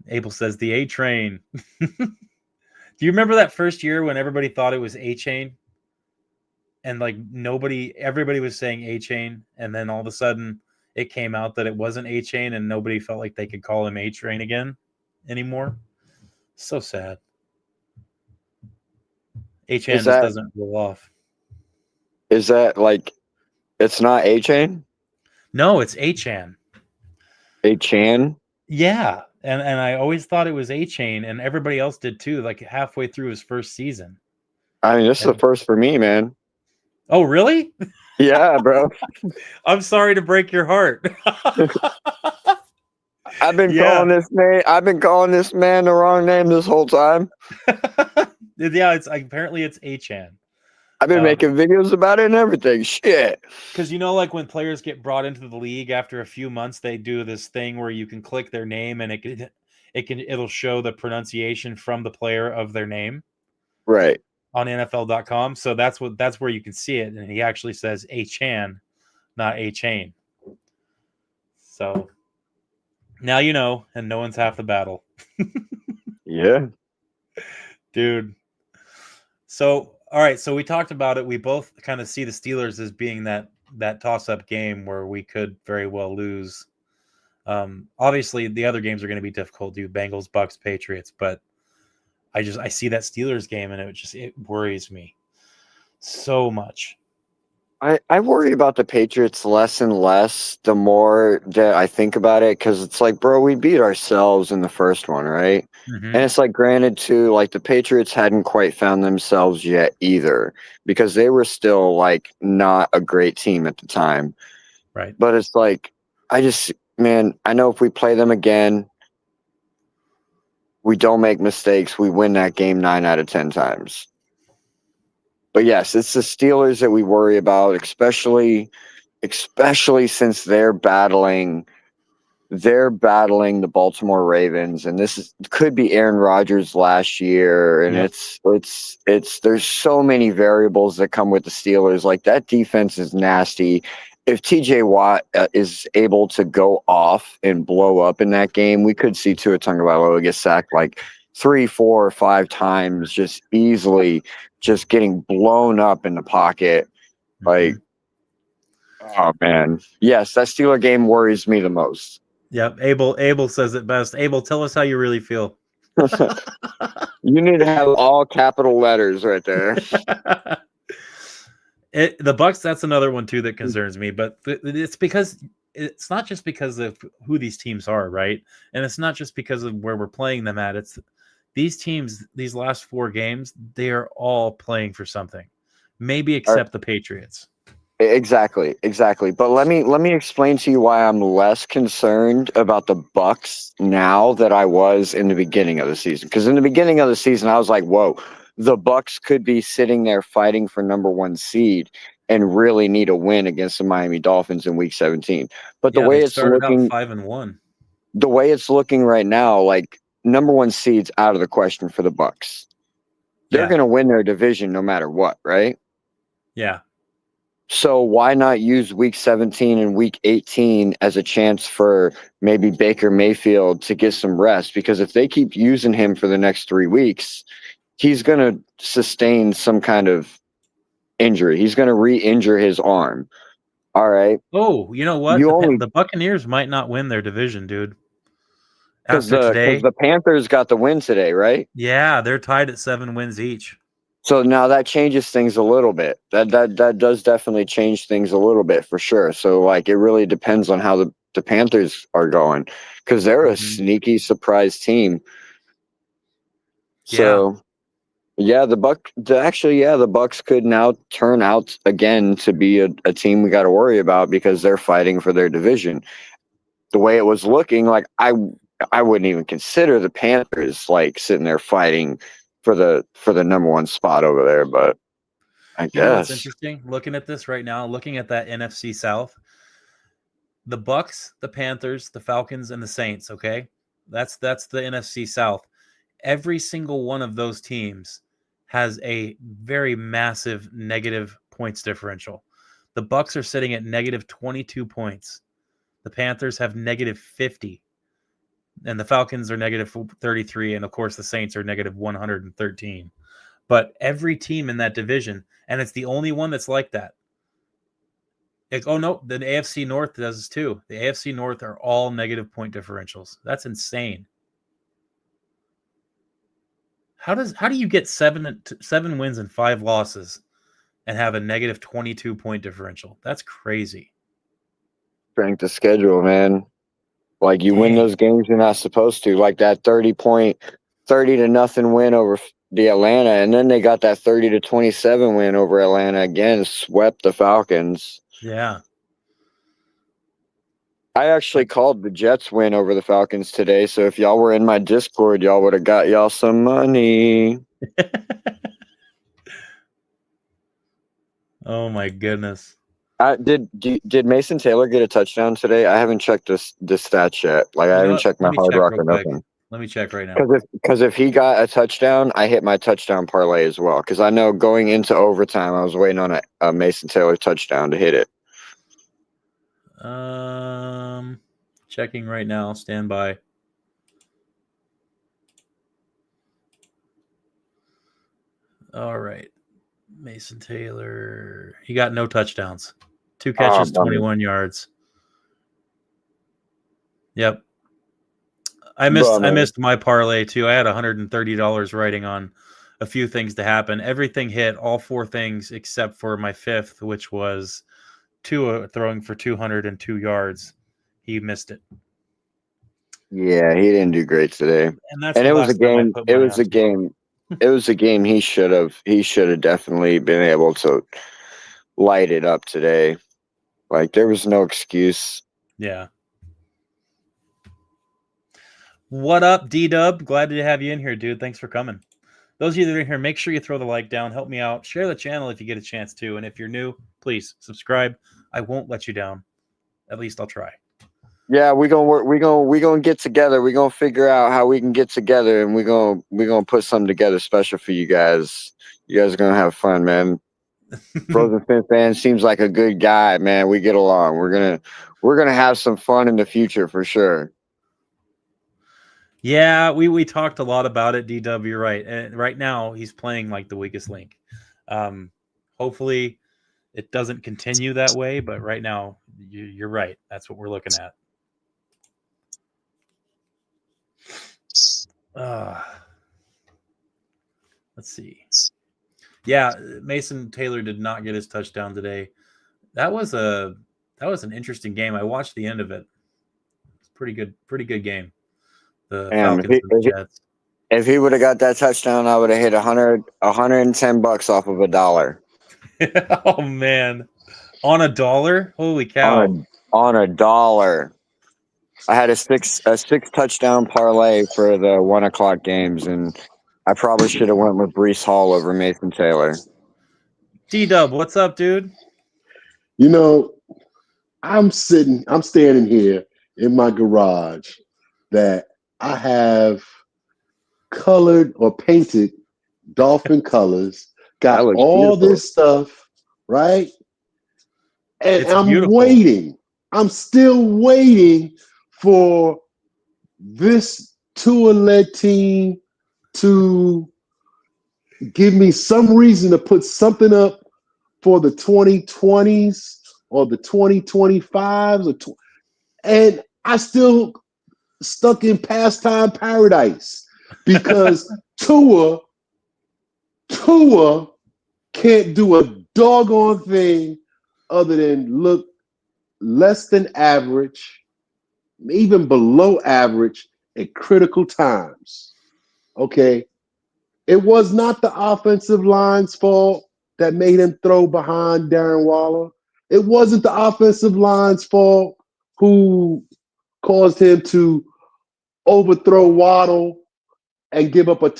Abel says the A Train. Do you remember that first year when everybody thought it was A Chain? And like everybody was saying A Chain, and then all of a sudden it came out that it wasn't A Chain, and nobody felt like they could call him A Train again anymore. So sad. A Is Chain just that doesn't roll off. is that like it's not A Chain? No, it's A Chan. A Chan? Yeah. And I always thought it was A Chain, and everybody else did too, like halfway through his first season. I mean, this is the And first for me, man. oh, really? Yeah, bro. I'm sorry to break your heart. I've been Yeah. calling this man. I've been calling this man the wrong name this whole time. Yeah, it's apparently it's A Chan. I've been making videos about it and everything. Shit. Because like when players get brought into the league after a few months, they do this thing where you can click their name and it'll show the pronunciation from the player of their name Right. on NFL.com. So that's where you can see it, and he actually says A Chan, not A Chain. So now you know, and no one's half the battle. Yeah. Dude. So all right, so we talked about it. We both kind of see the Steelers as being that toss-up game where we could very well lose. Obviously, the other games are going to be difficult, dude. Bengals, Bucks, Patriots, but I see that Steelers game and it worries me so much. I worry about the Patriots less and less the more that I think about it, because it's like, bro, we beat ourselves in the first one, right? Mm-hmm. And it's like, granted, too, like the Patriots hadn't quite found themselves yet either, because they were still like not a great team at the time. Right. But it's like, man, I know if we play them again, we don't make mistakes, we win that game 9 out of 10 times. But yes, it's the Steelers that we worry about, especially since they're battling the Baltimore Ravens, and could be Aaron Rodgers last year, and Yep. it's there's so many variables that come with the Steelers. Like, that defense is nasty. If TJ Watt is able to go off and blow up in that game, we could see Tua Tagovailoa get sacked like 3, 4, or 5 times, just easily, just getting blown up in the pocket. Like, Mm-hmm. oh man, yes, that Steeler game worries me the most. Yep. Abel says it best. Abel, tell us how you really feel. You need to have all capital letters right there. The Bucks, that's another one too that concerns me, but it's because it's not just because of who these teams are, right? And it's not just because of where we're playing them at. It's these teams, these last 4 games, they are all playing for something. Maybe except the Patriots. Exactly. But let me explain to you why I'm less concerned about the Bucks now that I was in the beginning of the season. Because in the beginning of the season, I was like, "Whoa, the Bucks could be sitting there fighting for number 1 seed and really need a win against the Miami Dolphins in Week 17." But Yeah, they started out 5-1. the way it's looking right now, like, number 1 seed's out of the question for the Bucks. They're Yeah. going to win their division no matter what, right? Yeah. So why not use Week 17 and Week 18 as a chance for maybe Baker Mayfield to get some rest? Because if they keep using him for the next 3 weeks, he's going to sustain some kind of injury. He's going to re-injure his arm. All right. Oh, you know what? You only The Buccaneers might not win their division, dude. because After today, the Panthers got the win today, right? yeah, they're tied at 7 wins each. So now that changes things a little bit. That does definitely change things a little bit for sure. So like, it really depends on how the Panthers are going, because they're a sneaky surprise team. Yeah. So yeah, the Bucks could now turn out again to be a team we got to worry about, because they're fighting for their division. The way it was looking, like, I wouldn't even consider the Panthers like sitting there fighting for the number 1 spot over there, but I You know what's guess. interesting? Looking at this right now, looking at that NFC South, the Bucks, the Panthers, the Falcons, and the Saints, okay? That's the NFC South. Every single one of those teams has a very massive negative points differential. The Bucks are sitting at negative 22 points. The Panthers have negative 50. And the Falcons are negative 33. And of course, the Saints are negative 113. But every team in that division, and it's the only one that's like that. Oh, no, the AFC North does too. The AFC North are all negative point differentials. That's insane. How do you get seven wins and 5 losses and have a negative 22 point differential? That's crazy. Strength of schedule, man. Like you win those games you're not supposed to. Like that 30-0 win over the Atlanta, and then they got that 30-27 win over Atlanta again, swept the Falcons. Yeah. I actually called the Jets win over the Falcons today, so if y'all were in my Discord, y'all would have got y'all some money. Oh my goodness. Did Mason Taylor get a touchdown today? I haven't checked the stats yet. Like I haven't checked my Hard Rock or nothing. Let me check right now. Because if he got a touchdown, I hit my touchdown parlay as well. Because I know going into overtime, I was waiting on a Mason Taylor touchdown to hit it. Checking right now. Stand by. All right. Mason Taylor. He got no touchdowns. 2 catches, 21 yards. Yep. I missed my parlay too. I had $130 writing on a few things to happen. Everything hit, all 4 things except for my 5th, which was Tua throwing for 202 yards. He missed it. Yeah, he didn't do great today. And it was a game. It was a game. It was a game he should have definitely been able to light it up today. Like there was no excuse. Yeah. What up, D-Dub? Glad to have you in here, dude. Thanks for coming. Those of you that are in here, make sure you throw the like down. Help me out. Share the channel if you get a chance to. And if you're new, please subscribe. I won't let you down. At least I'll try. Yeah, we're gonna work. We're gonna get together. We're gonna figure out how we can get together, and we're gonna put something together special for you guys. You guys are gonna have fun, man. Frozen Fin fan seems like a good guy, man. We get along. We're gonna have some fun in the future for sure. Yeah, we talked a lot about it, DW. You're right. And right now he's playing like the weakest link. Hopefully it doesn't continue that way, but right now you're right. That's what we're looking at. Let's see. Yeah, Mason Taylor did not get his touchdown today. That was an interesting game. I watched the end of it. It's pretty good game. The Falcons and the Jets. If he would have got that touchdown, I would have hit $110 off of $1. Oh man. On $1? Holy cow. On $1. I had a six touchdown parlay for the 1 o'clock games, and I probably should have went with Breece Hall over Mason Taylor. D-Dub, what's up, dude? You know, I'm standing here in my garage that I have colored or painted dolphin colors, got all this stuff, right? And it's I'm beautiful. waiting. I'm still waiting for this Tua-led team to give me some reason to put something up for the 2020s or the 2025s. And I still stuck in pastime paradise because Tua can't do a doggone thing other than look less than average, even below average at critical times. Okay. It was not the offensive line's fault that made him throw behind Darren Waller. It wasn't the offensive line's fault who caused him to overthrow Waddle and give up an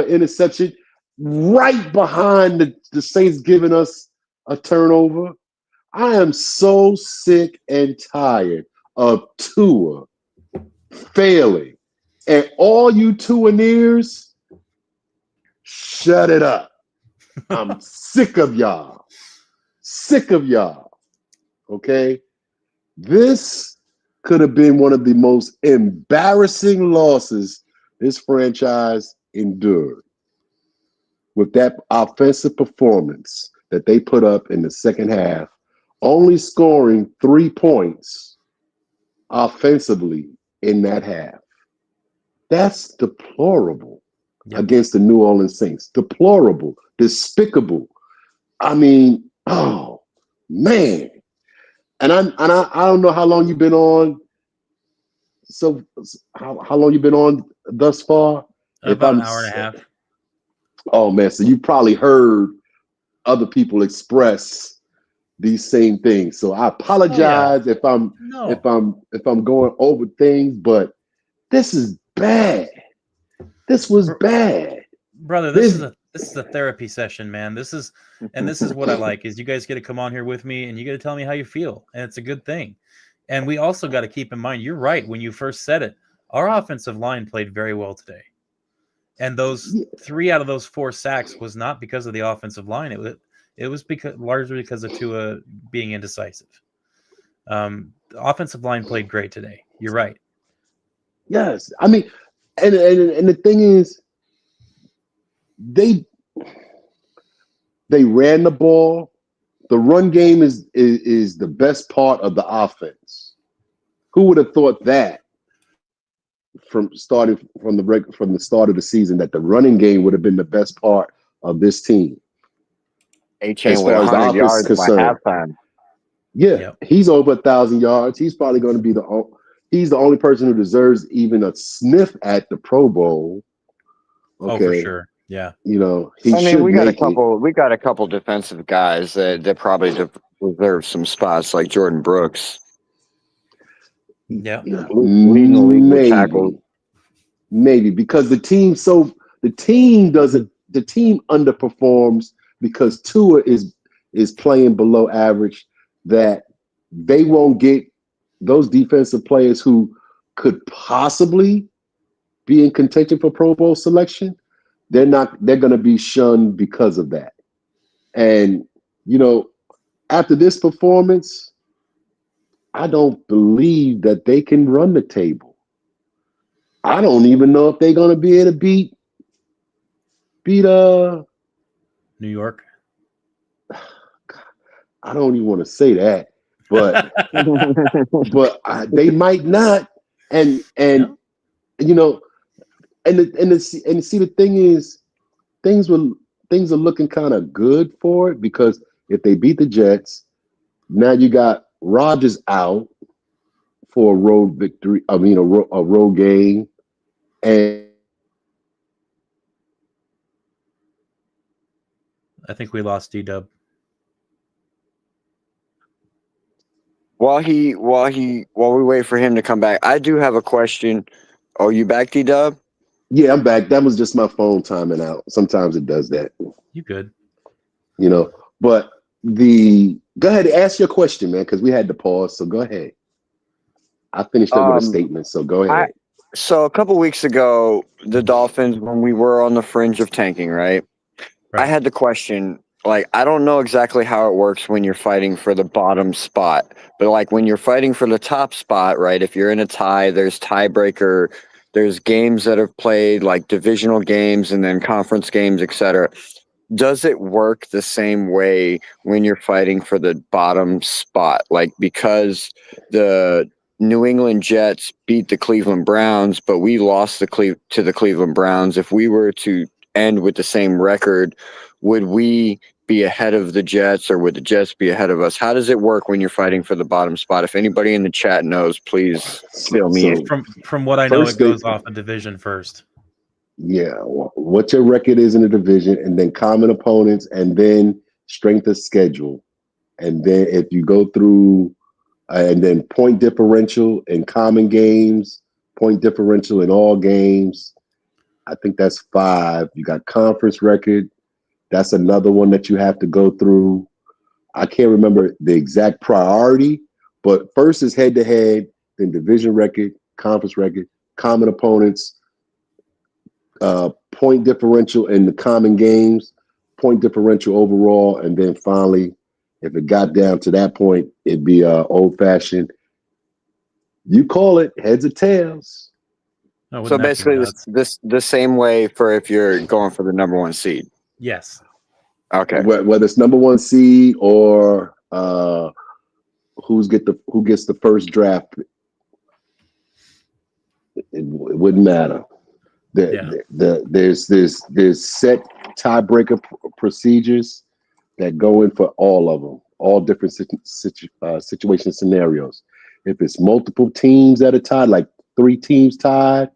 interception right behind the Saints giving us a turnover. I am so sick and tired of Tua failing. And all you Tuaneers, shut it up. I'm sick of y'all. Sick of y'all. Okay? This could have been one of the most embarrassing losses this franchise endured. With that offensive performance that they put up in the second half, only scoring 3 points offensively in that half. That's deplorable against the New Orleans Saints. Deplorable, despicable. I mean, oh man. And I don't know how long you've been on. So how long you been on thus far? About an hour and a half. Oh man, so you probably heard other people express these same things. So I apologize if I'm going over things, but this is bad. This was bad. Brother, this is a therapy session, man. This is what I like is you guys get to come on here with me and you get to tell me how you feel, and it's a good thing. And we also got to keep in mind, you're right when you first said it. Our offensive line played very well today. And those 3 out of those 4 sacks was not because of the offensive line. It was largely because of Tua being indecisive. The offensive line played great today. You're right. Yes, I mean, and the thing is, they ran the ball. The run game is the best part of the offense. Who would have thought that from the start of the season that the running game would have been the best part of this team? As far as the offense yards is concerned. By halftime. Yeah, he's over 1,000 yards. He's probably going to be he's the only person who deserves even a sniff at the Pro Bowl. Okay. Oh, for sure. Yeah. We got a couple defensive guys that probably deserve some spots, like Jordan Brooks. Yeah. Maybe because the team underperforms because Tua is playing below average, that they won't get those defensive players who could possibly be in contention for Pro Bowl selection. They're going to be shunned because of that. And, after this performance, I don't believe that they can run the table. I don't even know if they're going to be able to beat New York. I don't even want to say that, but they might not. And see, the thing is, things are looking kind of good for it, because if they beat the Jets, now you got Rodgers out for a road victory. I mean, a road game, and I think we lost D-Dub. While we wait for him to come back, I do have a question. Oh, you back, D-Dub? Yeah, I'm back. That was just my phone timing out. Sometimes it does that. You good? But go ahead and ask your question, man, because we had to pause. So go ahead. I finished up with a statement, so go ahead. So a couple weeks ago, the Dolphins, when we were on the fringe of tanking, right? I had the question, I don't know exactly how it works when you're fighting for the bottom spot, but when you're fighting for the top spot, right? If you're in a tie, there's tiebreaker, there's games that have played, like divisional games and then conference games, etc. Does it work the same way when you're fighting for the bottom spot? Because the New England Jets beat the Cleveland Browns, but we lost to the Cleveland Browns. If we were to end with the same record, would we be ahead of the Jets, or would the Jets be ahead of us? How does it work when you're fighting for the bottom spot? If anybody in the chat knows, please fill me in. From what I know, it goes off a division first. Yeah, what your record is in the division, and then common opponents, and then strength of schedule, and then if you go through, and then point differential in common games, point differential in all games. I think that's 5. You got conference record. That's another one that you have to go through. I can't remember the exact priority, but first is head-to-head, then division record, conference record, common opponents, point differential in the common games, point differential overall, and then finally, if it got down to that point, it'd be old fashioned. You call it heads or tails. Oh, So wouldn't that be basically, nuts? this the same way for if you're going for the number one seed. Yes. Okay. Whether it's number one seed or who gets the first draft, it wouldn't matter. Yeah. There's set tiebreaker procedures that go in for all of them, all different situation scenarios. If it's multiple teams that are tied, like 3 teams tied,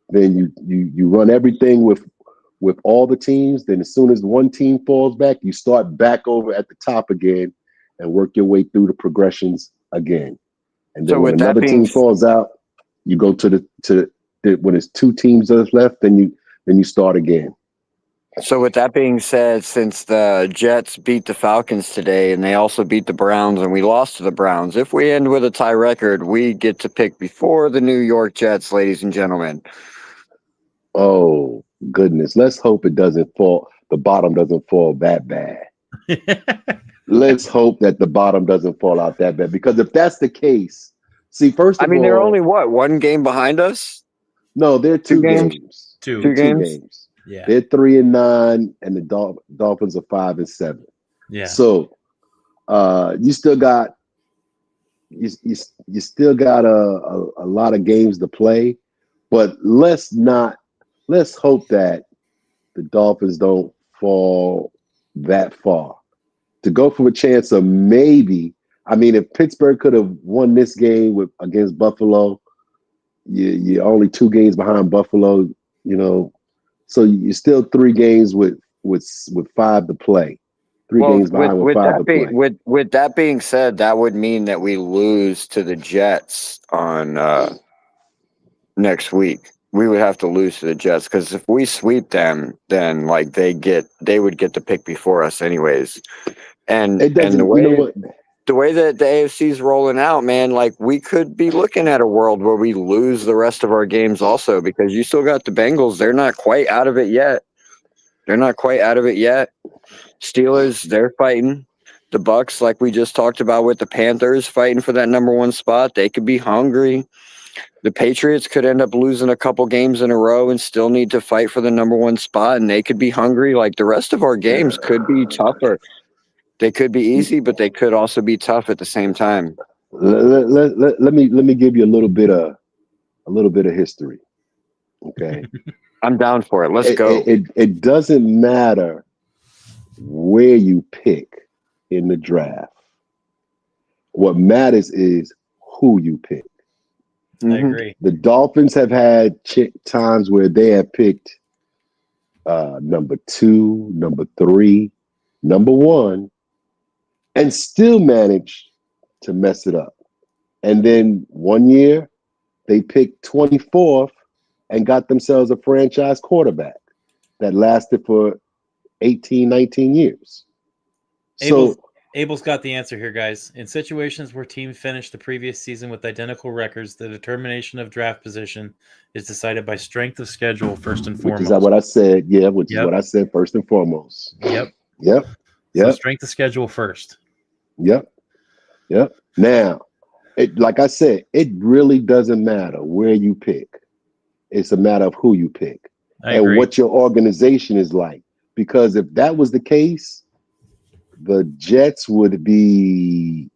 then you run everything with all the teams. Then as soon as one team falls back, you start back over at the top again and work your way through the progressions again. And then So when with that another being team falls out, you go to the when it's 2 teams that's left, then you start again. So with that being said, since the Jets beat the Falcons today and they also beat the Browns and we lost to the Browns, if we end with a tie record, we get to pick before the New York Jets, ladies and gentlemen. Oh goodness. Let's hope it doesn't fall. The bottom doesn't fall that bad. Let's hope that the bottom doesn't fall out that bad. Because if that's the case, see, first I of mean, all, they're only one game behind us? no, they're 2 games? games. 2. They're 2 games? games. Yeah. They're 3-9, and the Dolphins are 5-7. Yeah. So you still got you still got a lot of games to play, but let's hope that the Dolphins don't fall that far to go for a chance of maybe. I mean, if Pittsburgh could have won this game against Buffalo, you're only 2 games behind Buffalo. You know, so you're still 3 games with 5 to play. 3 Well, games behind with 5 to play. with that being said, that would mean that we lose to the Jets on next week. We would have to lose to the Jets because if we sweep them, then like they would get the pick before us anyways. And It doesn't. You know what? the way that the AFC's rolling out, man, like we could be looking at a world where we lose the rest of our games also because you still got the Bengals. They're not quite out of it yet. Steelers, they're fighting. The Bucks, like we just talked about with the Panthers, fighting for that number 1 spot. They could be hungry. The Patriots could end up losing a couple games in a row and still need to fight for the number 1 spot, and they could be hungry. Like the rest of our games could be tougher. They could be easy, but they could also be tough at the same time. Let me give you a little bit of history. Okay, I'm down for it. Let's go. It doesn't matter where you pick in the draft. What matters is who you pick. I agree. The Dolphins have had times where they have picked number 2, number 3, number 1, and still managed to mess it up. And then one year, they picked 24th and got themselves a franchise quarterback that lasted for 18, 19 years. Abel's got the answer here, guys. In situations where teams finish the previous season with identical records, the determination of draft position is decided by strength of schedule first and foremost. Which is what I said. Yeah, which is what I said first and foremost. Yep. So strength of schedule first. Yep. Now, like I said, it really doesn't matter where you pick. It's a matter of who you pick and what your organization is like. Because if that was the case, the Jets would be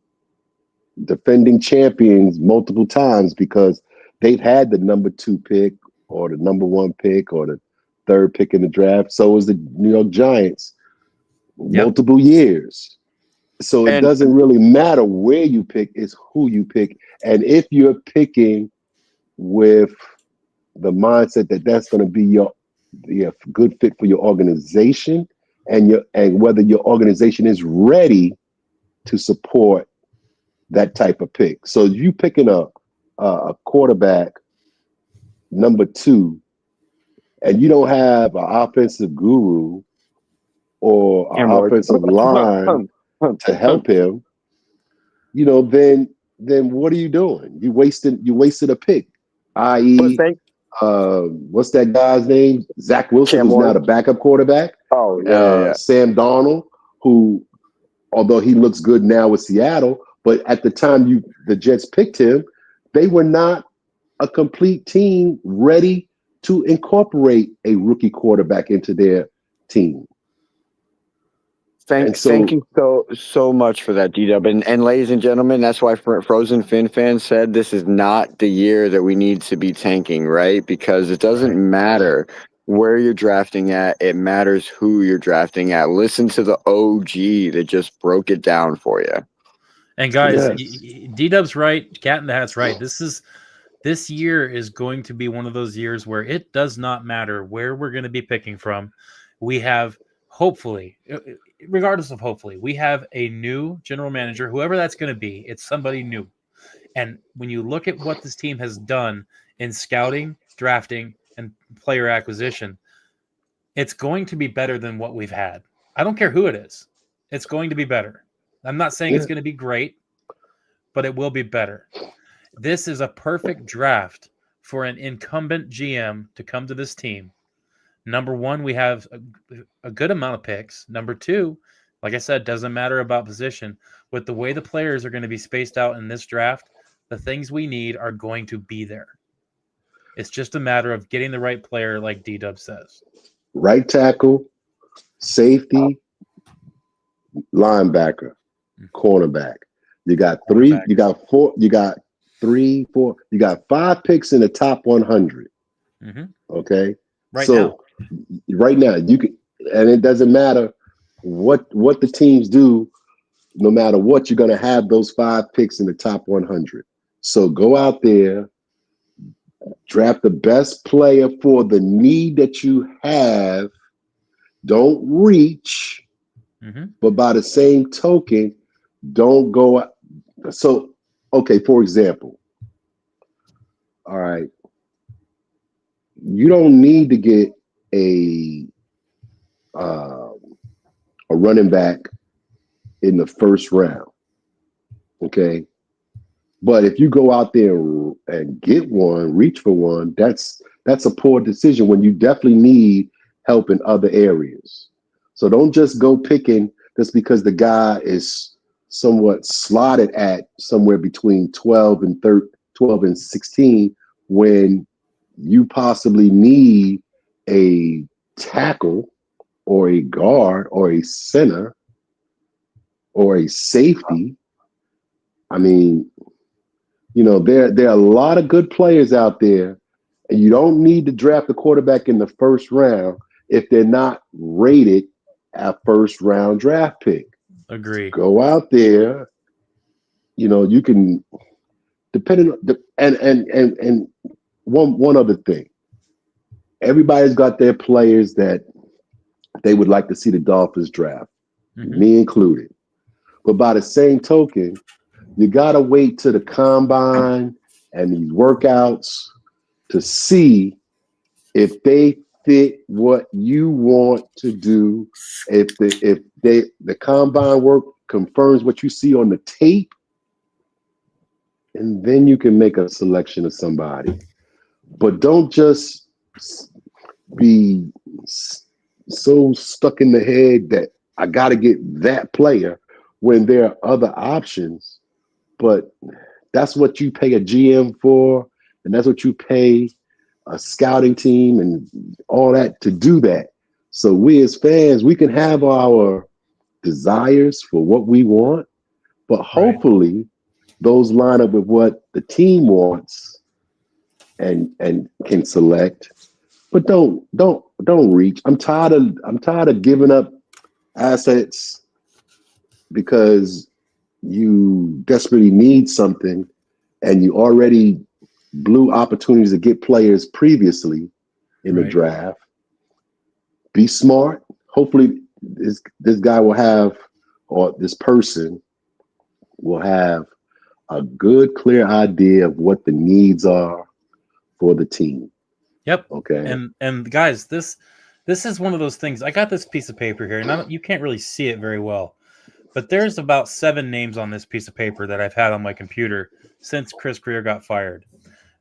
defending champions multiple times because they've had the number 2 pick or the number 1 pick or the 3rd pick in the draft. So is the New York Giants multiple years. So it doesn't really matter where you pick, it's who you pick. And if you're picking with the mindset that that's going to be your good fit for your organization and whether your organization is ready to support that type of pick. So you picking a quarterback number 2 and you don't have an offensive guru or an offensive line to help him, then what are you doing? You wasted a pick, i.e. What's that guy's name? Zach Wilson, Cam who's now Ward. the backup quarterback. Oh yeah. Sam Darnold, who, although he looks good now with Seattle, but at the time the Jets picked him, they were not a complete team ready to incorporate a rookie quarterback into their team. Thank you so much for that, D-Dub. And ladies and gentlemen, that's why Frozen Fin fans said this is not the year that we need to be tanking, right? Because it doesn't matter where you're drafting at. It matters who you're drafting at. Listen to the OG that just broke it down for you. And guys, D-Dub's right. Cat in the Hat's right. This year is going to be one of those years where it does not matter where we're going to be picking from. We have, hopefully, regardless of hopefully, we have a new general manager, whoever that's going to be. It's somebody new. And when you look at what this team has done in scouting, drafting, and player acquisition, it's going to be better than what we've had. I don't care who it is. It's going to be better. I'm not saying it's going to be great, but it will be better. This is a perfect draft for an incumbent GM to come to this team. Number one, we have a good amount of picks. Number two, like I said, doesn't matter about position. With the way the players are going to be spaced out in this draft, the things we need are going to be there. It's just a matter of getting the right player, like D-Dub says. Right tackle, safety, linebacker, cornerback. You got three, you got four, you got three, four, you got 5 picks in the top 100. Okay? Right now, you can, and it doesn't matter what the teams do, no matter what, you're going to have those 5 picks in the top 100. So go out there, draft the best player for the need that you have. Don't reach, but by the same token, don't go. So, okay, for example, all right, you don't need to get a running back in the first round, okay? But if you go out there and get one, reach for one, that's a poor decision when you definitely need help in other areas. So don't just go picking just because the guy is somewhat slotted at somewhere between 12 and 16 when you possibly need a tackle or a guard or a center or a safety. I mean, you know, there are a lot of good players out there, and you don't need to draft a quarterback in the first round if they're not rated a first round draft pick. Agree. Go out there, you know, you can, depending on the, and one other thing. Everybody's got their players that they would like to see the Dolphins draft, me included. But by the same token, you got to wait to the combine and these workouts to see if they fit what you want to do. If the combine work confirms what you see on the tape, and then you can make a selection of somebody. But don't just be so stuck in the head that I got to get that player when there are other options. But that's what you pay a GM for, and that's what you pay a scouting team and all that to do that. So we as fans, we can have our desires for what we want, but hopefully those line up with what the team wants and can select. But don't reach. I'm tired of giving up assets because you desperately need something and you already blew opportunities to get players previously in the draft. Be smart. Hopefully this guy will have, or this person will have, a good, clear idea of what the needs are for the team. Yep. Okay. And guys, this is one of those things. I got this piece of paper here, and you can't really see it very well, but there's about 7 names on this piece of paper that I've had on my computer since Chris Greer got fired.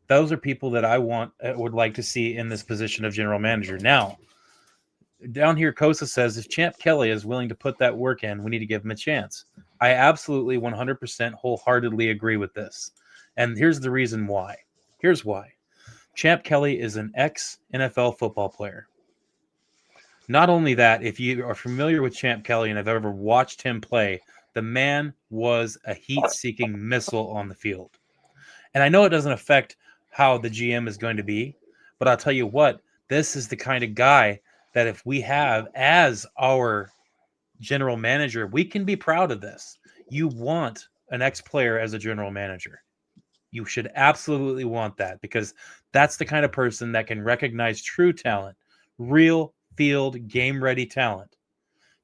Those are people that I would like to see in this position of general manager. Now, down here, Kosa says if Champ Kelly is willing to put that work in, we need to give him a chance. I absolutely 100% wholeheartedly agree with this. And here's the reason why. Here's why. Champ Kelly is an ex-NFL football player. Not only that, if you are familiar with Champ Kelly and have ever watched him play, the man was a heat-seeking missile on the field. And I know it doesn't affect how the GM is going to be, but I'll tell you what, this is the kind of guy that if we have as our general manager, we can be proud of this. You want an ex-player as a general manager. You should absolutely want that because that's the kind of person that can recognize true talent, real field game ready talent.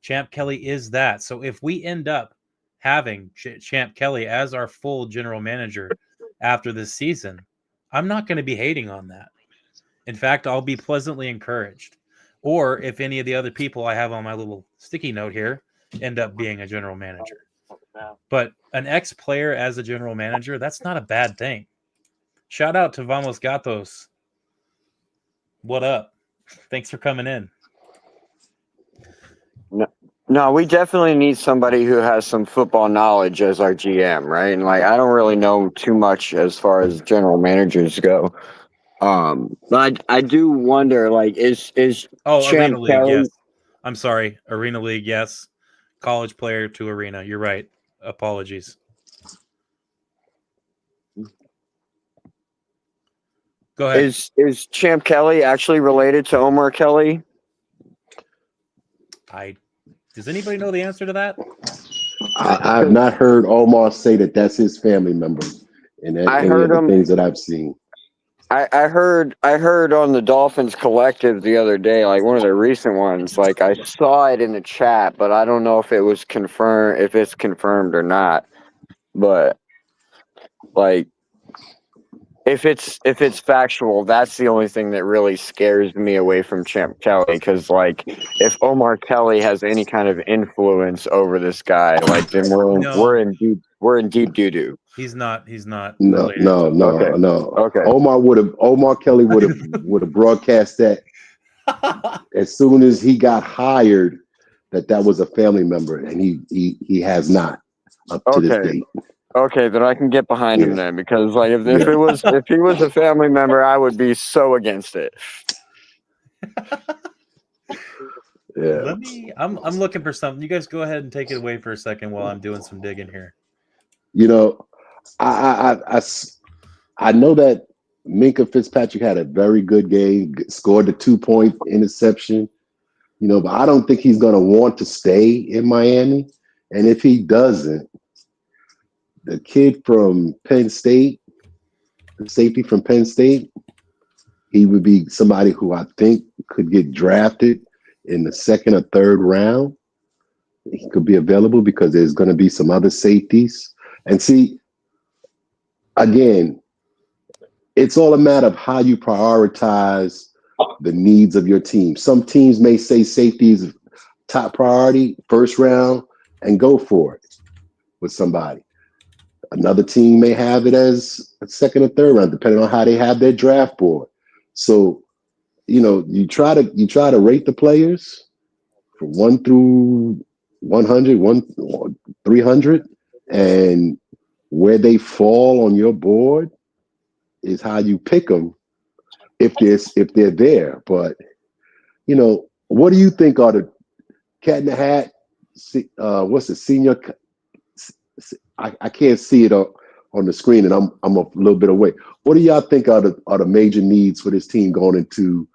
Champ Kelly is that. So if we end up having Champ Kelly as our full general manager after this season, I'm not going to be hating on that. In fact, I'll be pleasantly encouraged. Or if any of the other people I have on my little sticky note here end up being a general manager. But an ex-player as a general manager, that's not a bad thing. Shout out to Vamos Gatos. What up? Thanks for coming in. No, we definitely need somebody who has some football knowledge as our GM, right? And like, I don't really know too much as far as general managers go. But I do wonder, like, is Champ Arena League, Kelly? yes. I'm sorry, Arena League, yes. College player to Arena. You're right. Apologies. Go ahead. Is Champ Kelly actually related to Omar Kelly? Does anybody know the answer to that? I've not heard Omar say that that's his family member in any of the things that I've seen. I heard on the Dolphins Collective the other day, like one of the recent ones, like I saw it in the chat, but I don't know if it was confirmed, if it's confirmed or not. But like, if it's factual, that's the only thing that really scares me away from Champ Kelly. Because like, if Omar Kelly has any kind of influence over this guy, like then we're in deep doo doo. He's not. No. Okay. Omar Kelly would have broadcast that as soon as he got hired that was a family member, and he has not up to this date. Okay, then I can get behind him then, because like if he was a family member, I would be so against it. Yeah. I'm looking for something. You guys go ahead and take it away for a second while I'm doing some digging here. You know, I know that Minkah Fitzpatrick had a very good game, scored the 2-point interception, but I don't think he's going to want to stay in Miami. And if he doesn't, the kid from Penn State, the safety from Penn State, he would be somebody who I think could get drafted in the 2nd or 3rd round. He could be available because there's going to be some other safeties. And see, again, it's all a matter of how you prioritize the needs of your team. Some teams may say safety is top priority, 1st round, and go for it with somebody. Another team may have it as a 2nd or 3rd round, depending on how they have their draft board. So, you try to rate the players from 1 through 100, 300, and where they fall on your board is how you pick them if they're there. But what do you think are the cat in the hat? What's the senior? I can't see it on the screen, and I'm a little bit away. What do y'all think are the major needs for this team going into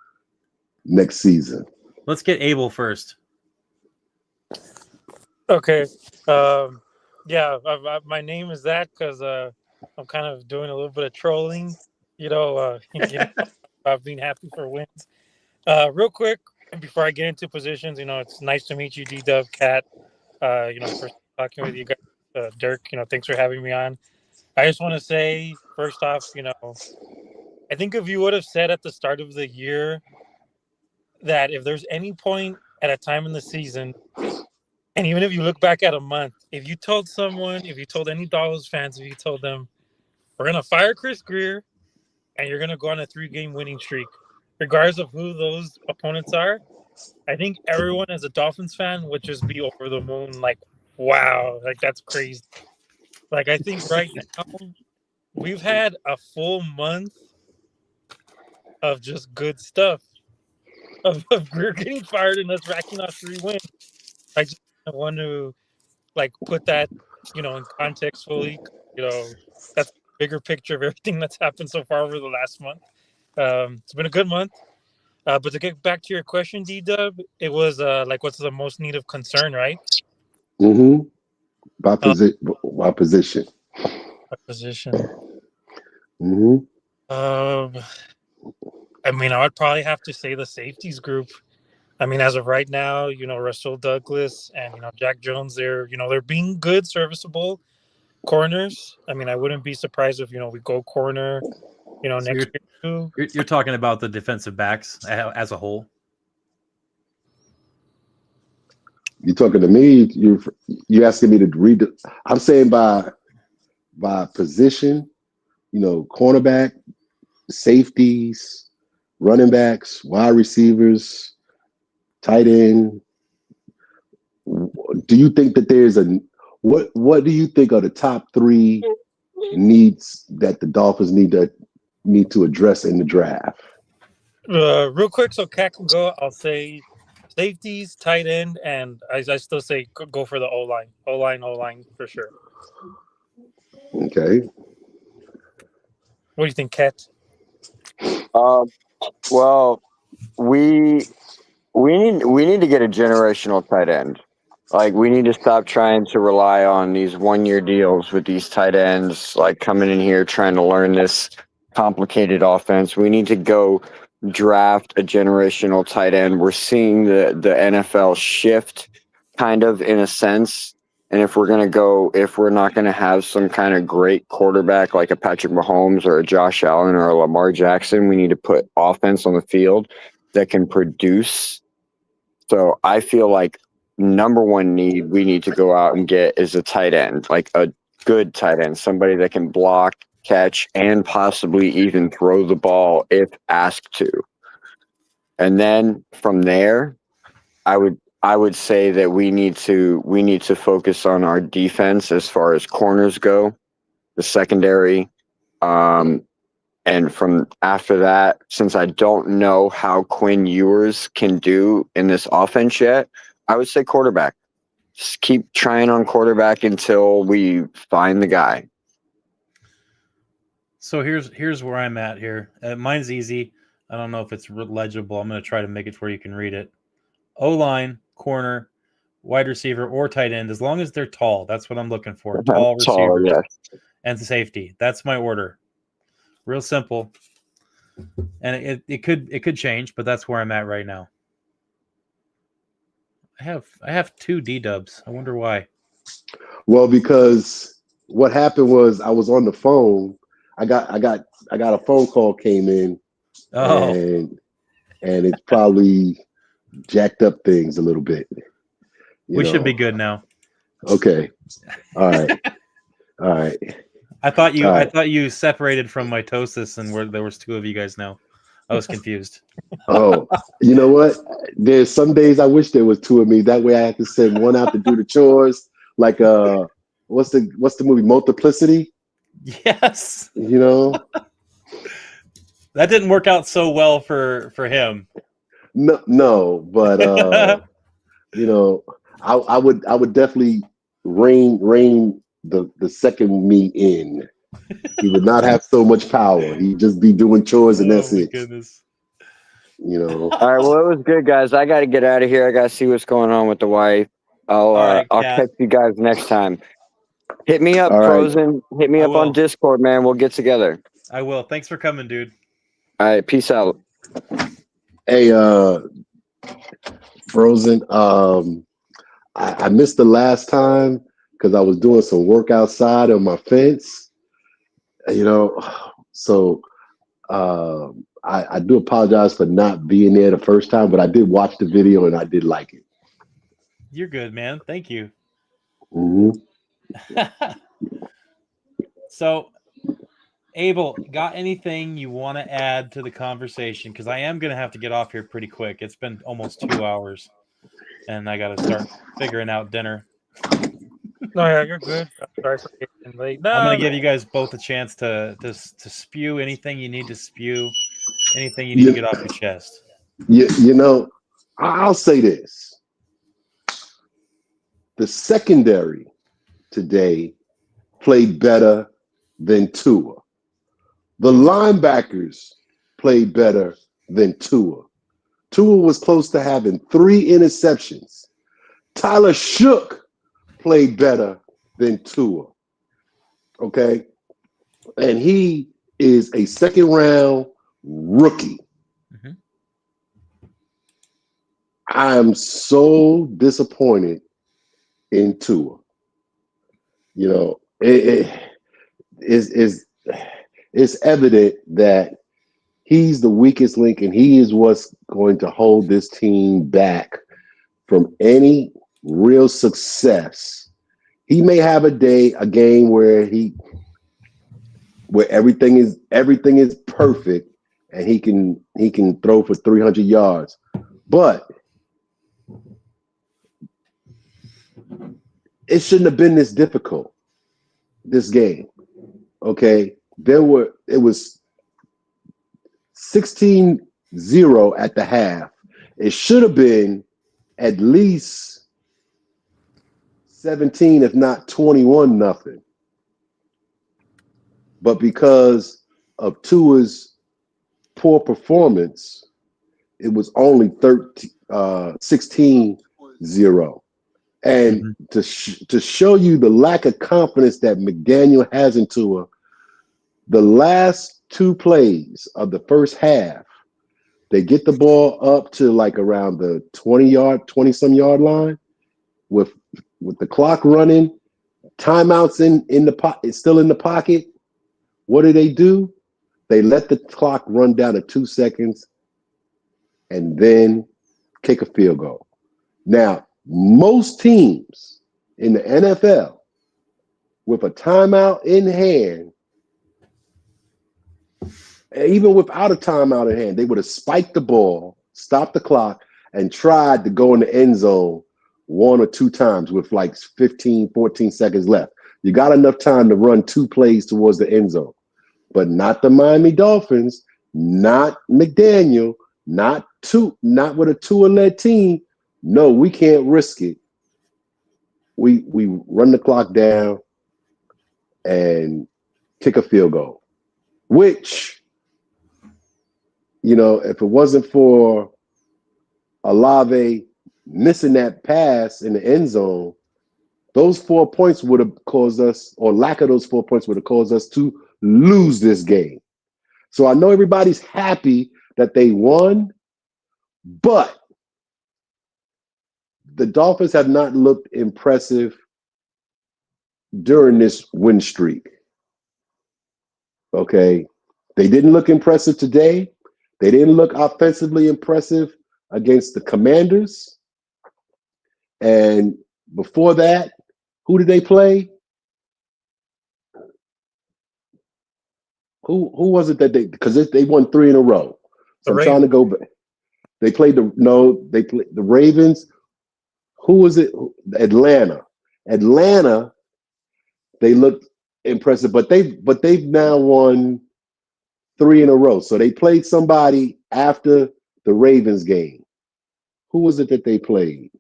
next season? Let's get Abel first. Okay. Yeah, my name is that because I'm kind of doing a little bit of trolling, I've been happy for wins. Real quick, before I get into positions, it's nice to meet you, D-Dub, Cat. First talking with you guys, Dirk, thanks for having me on. I just want to say, first off, I think if you would have said at the start of the year that if there's any point at a time in the season, and even if you look back at a month, if you told any Dolphins fans, if you told them, we're going to fire Chris Greer, and you're gonna go on a 3-game winning streak, regardless of who those opponents are. I think everyone as a Dolphins fan would just be over the moon, like, wow, like that's crazy. Like I think right now we've had a full month of just good stuff. Of Greer getting fired and us racking off 3 wins. I just want to like put that, in context fully. That's the bigger picture of everything that's happened so far over the last month. It's been a good month. But to get back to your question, D Dub, it was like what's the most need of concern, right? Mm-hmm. By Uh, position. Position. Mm-hmm. I mean, I would probably have to say the safeties group. I mean, as of right now, Russell Douglas and Jack Jones, they're being good, serviceable corners. I mean, I wouldn't be surprised if we go corner, So next year too. you're talking about the defensive backs as a whole. You talking to me? You asking me to read? I'm saying by position. Cornerback, safeties, running backs, wide receivers, tight end. Do you think that there's what do you think are the top 3 needs that the Dolphins need to address in the draft? Real quick, so Cat can go. I'll say safeties, tight end, and I still say go for the O line for sure. Okay. What do you think, Cat? Well, we need to get a generational tight end. Like we need to stop trying to rely on these 1-year deals with these tight ends, like coming in here trying to learn this complicated offense. We need to go draft a generational tight end. We're seeing the NFL shift kind of in a sense. And if we're not going to have some kind of great quarterback like a Patrick Mahomes or a Josh Allen or a Lamar Jackson, we need to put offense on the field that can produce. So I feel like number 1 need we need to go out and get is a tight end, like a good tight end, somebody that can block, catch, and possibly even throw the ball if asked to. And then from there, I would say that we need to focus on our defense as far as corners go, the secondary, and from after that, since I don't know how Quinn Ewers can do in this offense yet, I would say quarterback. Just keep trying on quarterback until we find the guy. So here's where I'm at here. Mine's easy. I don't know if it's legible. I'm going to try to make it where you can read it. O-line, corner, wide receiver, or tight end, as long as they're tall. That's what I'm looking for. Tall receivers. Yes. And safety. That's my order. Real simple. And it could change, but that's where I'm at right now. I have 2 D-dubs. I wonder why. Well, because what happened was I was on the phone. I got a phone call came in, and it probably jacked up things a little bit. We should be good now. Okay. All right. All right. I thought you separated from mitosis and there was 2 of you guys now. I was confused. Oh, you know what? There's some days I wish there was 2 of me. That way I have to send one out to do the chores. Like what's the movie Multiplicity? Yes. That didn't work out so well for him. No, but I would definitely rein the second me in. He would not have so much power. He'd just be doing chores and that's it. Goodness. All right, well, it was good, guys. I got to get out of here. I got to see what's going on with the wife. I'll catch you guys next time. Hit me up, Frozen. Right. Hit me up on Discord, man. We'll get together. I will. Thanks for coming, dude. All right, peace out. Hey, Frozen. I missed the last time because I was doing some work outside on my fence. So I do apologize for not being there the first time, but I did watch the video and I did like it. You're good, man. Thank you. Mm-hmm. So Abel, got anything you want to add to the conversation? Because I am going to have to get off here pretty quick. It's been almost 2 hours, and I got to start figuring out dinner. No, yeah, you're good. I'm sorry for getting late. No, I'm going to give you guys both a chance to spew anything you need to spew, anything you need to get off your chest. You know, I'll say this. The secondary today played better than Tua. The linebackers played better than Tua. Tua was close to having 3 interceptions. Tyler Shook played better than Tua. Okay? And he is a second-round rookie. Mm-hmm. I am so disappointed in Tua. You know, it's evident that he's the weakest link, and he is what's going to hold this team back from any real success. He may have a game where everything is perfect, and he can throw for 300 yards, but it shouldn't have been this difficult. This game, okay? It was 16-0 at the half. It should have been at least 17, if not 21-0. But because of Tua's poor performance, it was only 16-0. And to show you the lack of confidence that McDaniel has in Tua, the last 2 plays of the first half, they get the ball up to like around the 20-some yard line with the clock running, timeouts in the pocket, still in the pocket. What do? They let the clock run down to 2 seconds and then kick a field goal. Now, most teams in the NFL with a timeout in hand, even without a timeout in hand, they would have spiked the ball, stopped the clock, and tried to go in the end zone 1 or 2 times with like 15, 14 seconds left. You got enough time to run 2 plays towards the end zone. But not the Miami Dolphins, not McDaniel, not with a Tua-led team. No, we can't risk it. We run the clock down and kick a field goal, which, you know, if it wasn't for Olave missing that pass in the end zone, those 4 points would have caused us, or lack of those 4 points would have caused us to lose this game. So I know everybody's happy that they won, but the Dolphins have not looked impressive during this win streak. Okay. They didn't look impressive today. They didn't look offensively impressive against the Commanders. And before that, who did they play? Who was it that because they won 3 in a row. So I'm trying to go back. They played the Ravens. Who was it? Atlanta. They looked impressive, but they've now won 3 in a row. So they played somebody after the Ravens game. Who was it that they played?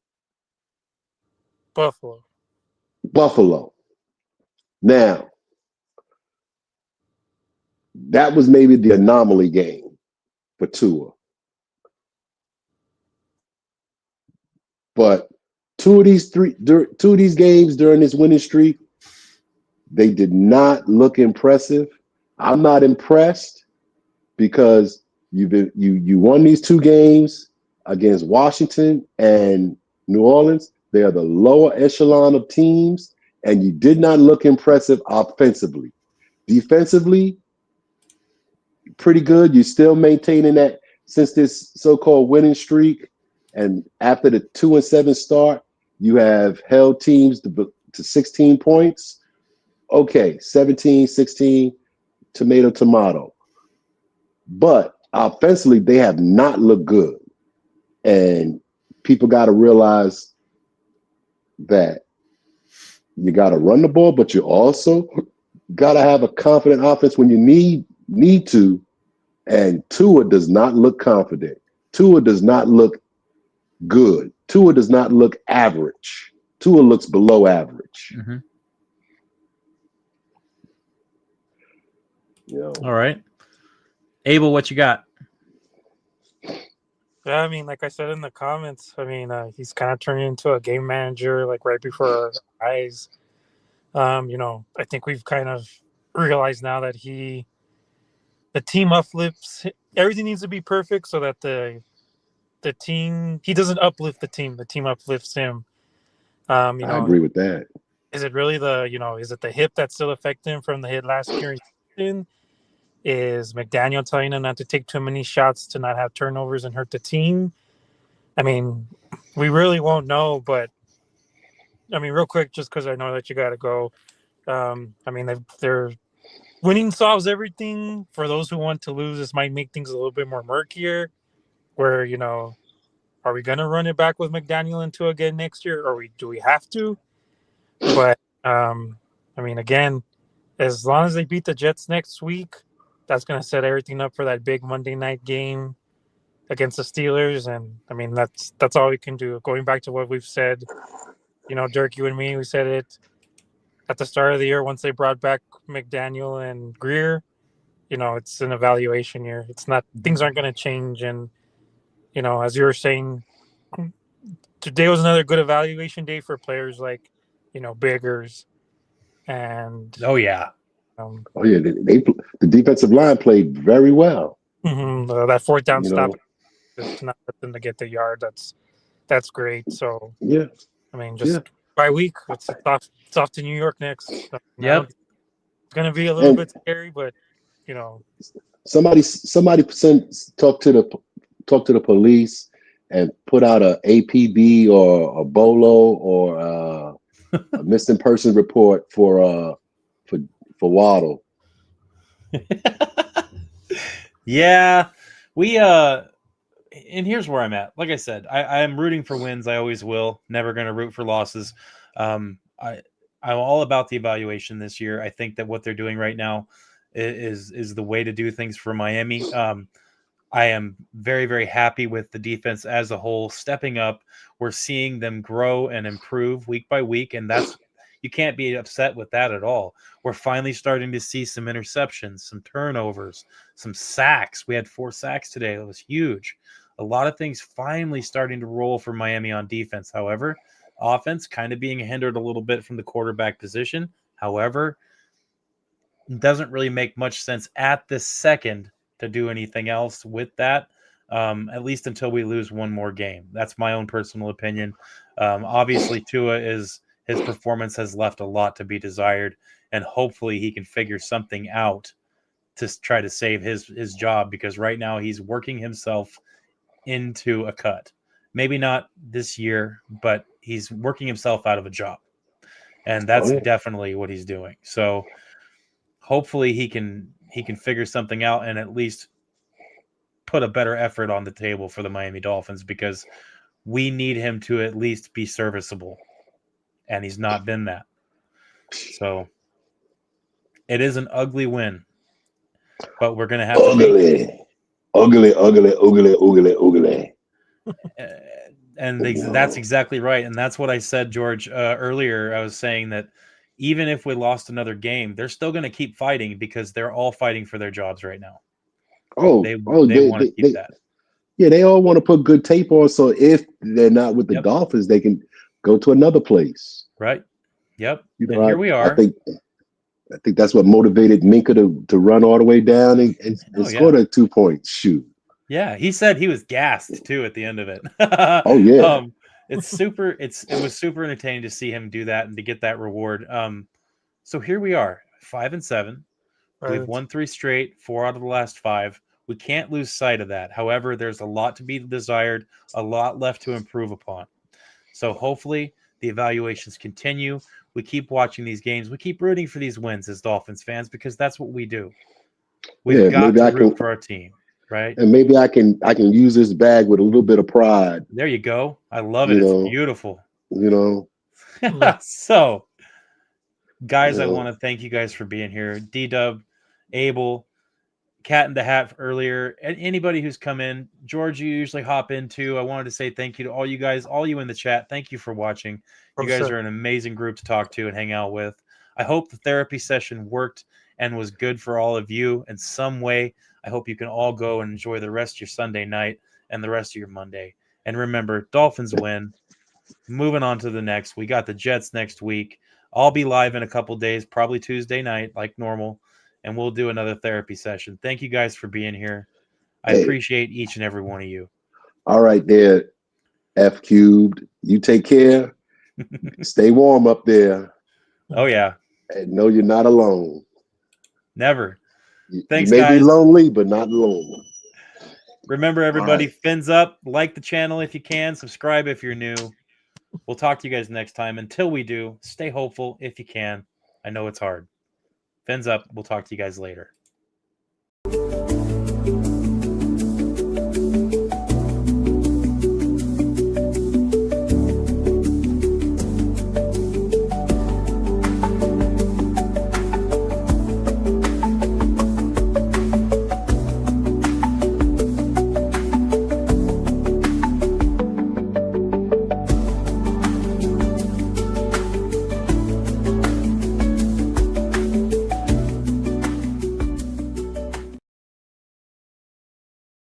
Buffalo. Now, that was maybe the anomaly game for Tua. But two of these games during this winning streak, they did not look impressive. I'm not impressed because you won these 2 games against Washington and New Orleans. They are the lower echelon of teams, and you did not look impressive offensively. Defensively, pretty good. You're still maintaining that since this so-called winning streak. And after the 2-7 start, you have held teams to 16 points. Okay, 17, 16, tomato. But offensively, they have not looked good. And people got to realize that you got to run the ball, but you also got to have a confident offense when you need to. And Tua does not look confident. Tua does not look good. Tua does not look average. Tua looks below average. Mm-hmm. You know? All right. Abel, what you got? Yeah, I mean, like I said in the comments, I mean, he's kind of turning into a game manager, like right before our eyes. I think we've kind of realized now that the team uplifts. Everything needs to be perfect so that the team, he doesn't uplift the team uplifts him. I agree with that. Is it really is it the hip that's still affecting him from the hit last year? Is McDaniel telling him not to take too many shots to not have turnovers and hurt the team? I mean, we really won't know, but I mean, real quick, just because I know that you got to go. I mean, they're winning solves everything. For those who want to lose, this might make things a little bit more murkier. Where are we going to run it back with McDaniel into again next year, or do we have to? But I mean, again, as long as they beat the Jets next week, that's going to set everything up for that big Monday night game against the Steelers. And I mean, that's all we can do. Going back to what we've said, Dirk, you and me, we said it at the start of the year once they brought back McDaniel and Greer. It's an evaluation year. It's not, things aren't going to change. And as you were saying, today was another good evaluation day for players like Biggers and Oh yeah. The defensive line played very well. That fourth down You stop know, to not let them to get the yard. That's great. So yeah, I mean, just by week, it's off to New York next. So, Yep. it's gonna be a little bit scary, but somebody talk to the police and put out a APB or a BOLO or a missing person report for Waddle. Yeah, we and here's where I'm at. Like I said, I am rooting for wins. I always will. Never going to root for losses. I'm all about the evaluation this year. I think that what they're doing right now is the way to do things for Miami. I am very, very happy with the defense as a whole stepping up. We're seeing them grow and improve week by week, and you can't be upset with that at all. We're finally starting to see some interceptions, some turnovers, some sacks. We had 4 sacks today. That was huge. A lot of things finally starting to roll for Miami on defense. However, offense kind of being hindered a little bit from the quarterback position. However, it doesn't really make much sense at this second to do anything else with that, at least until we lose one more game. That's my own personal opinion. Obviously, his performance has left a lot to be desired, and hopefully he can figure something out to try to save his job, because right now he's working himself into a cut. Maybe not this year, but he's working himself out of a job, and that's definitely what he's doing. So hopefully he can figure something out and at least put a better effort on the table for the Miami Dolphins, because we need him to at least be serviceable, and he's not been that. So it is an ugly win, but we're going to have to ugly. And that's exactly right. And that's what I said, George, earlier. I was saying that even if we lost another game, they're still going to keep fighting, because they're all fighting for their jobs right now. They want to keep that. Yeah, they all want to put good tape on, so if they're not with the Dolphins, they can go to another place. Right. Yep. And here we are. I think that's what motivated Minka to run all the way down and score that 2 points. Shoot. Yeah, he said he was gassed too at the end of it. Oh yeah. It was super entertaining to see him do that and to get that reward. So here we are, 5-7. Right. We've won 3 straight, 4 out of the last 5. We can't lose sight of that. However, there's a lot to be desired, a lot left to improve upon. So hopefully the evaluations continue. We keep watching these games. We keep rooting for these wins as Dolphins fans, because that's what we do. We've got maybe to I root can, for our team, right? and maybe I can use this bag with a little bit of pride. There you go. I love it. You It's know, beautiful. you know, So, guys, you I know. want to thank you guys for being here. D-Dub, Abel, Cat in the Hat earlier, and anybody who's come in. George, you usually hop in too. I wanted to say thank you to all you guys, all you in the chat. Thank you for watching. You guys are an amazing group to talk to and hang out with. I hope the therapy session worked and was good for all of you in some way. I hope you can all go and enjoy the rest of your Sunday night and the rest of your Monday. And remember, Dolphins win. Moving on to the next. We got the Jets next week. I'll be live in a couple days, probably Tuesday night, like normal, and we'll do another therapy session. Thank you guys for being here. I Hey, appreciate each and every one of you. all right there, F cubed. You take care. Stay warm up there, Oh, yeah. and know you're not alone. Never. You Thanks, may be guys. lonely, but not alone. Remember, All everybody, right. fins up. Like the channel if you can. Subscribe if you're new. We'll talk to you guys next time. Until we do, stay hopeful if you can. I know it's hard. Fins up. We'll talk to you guys later.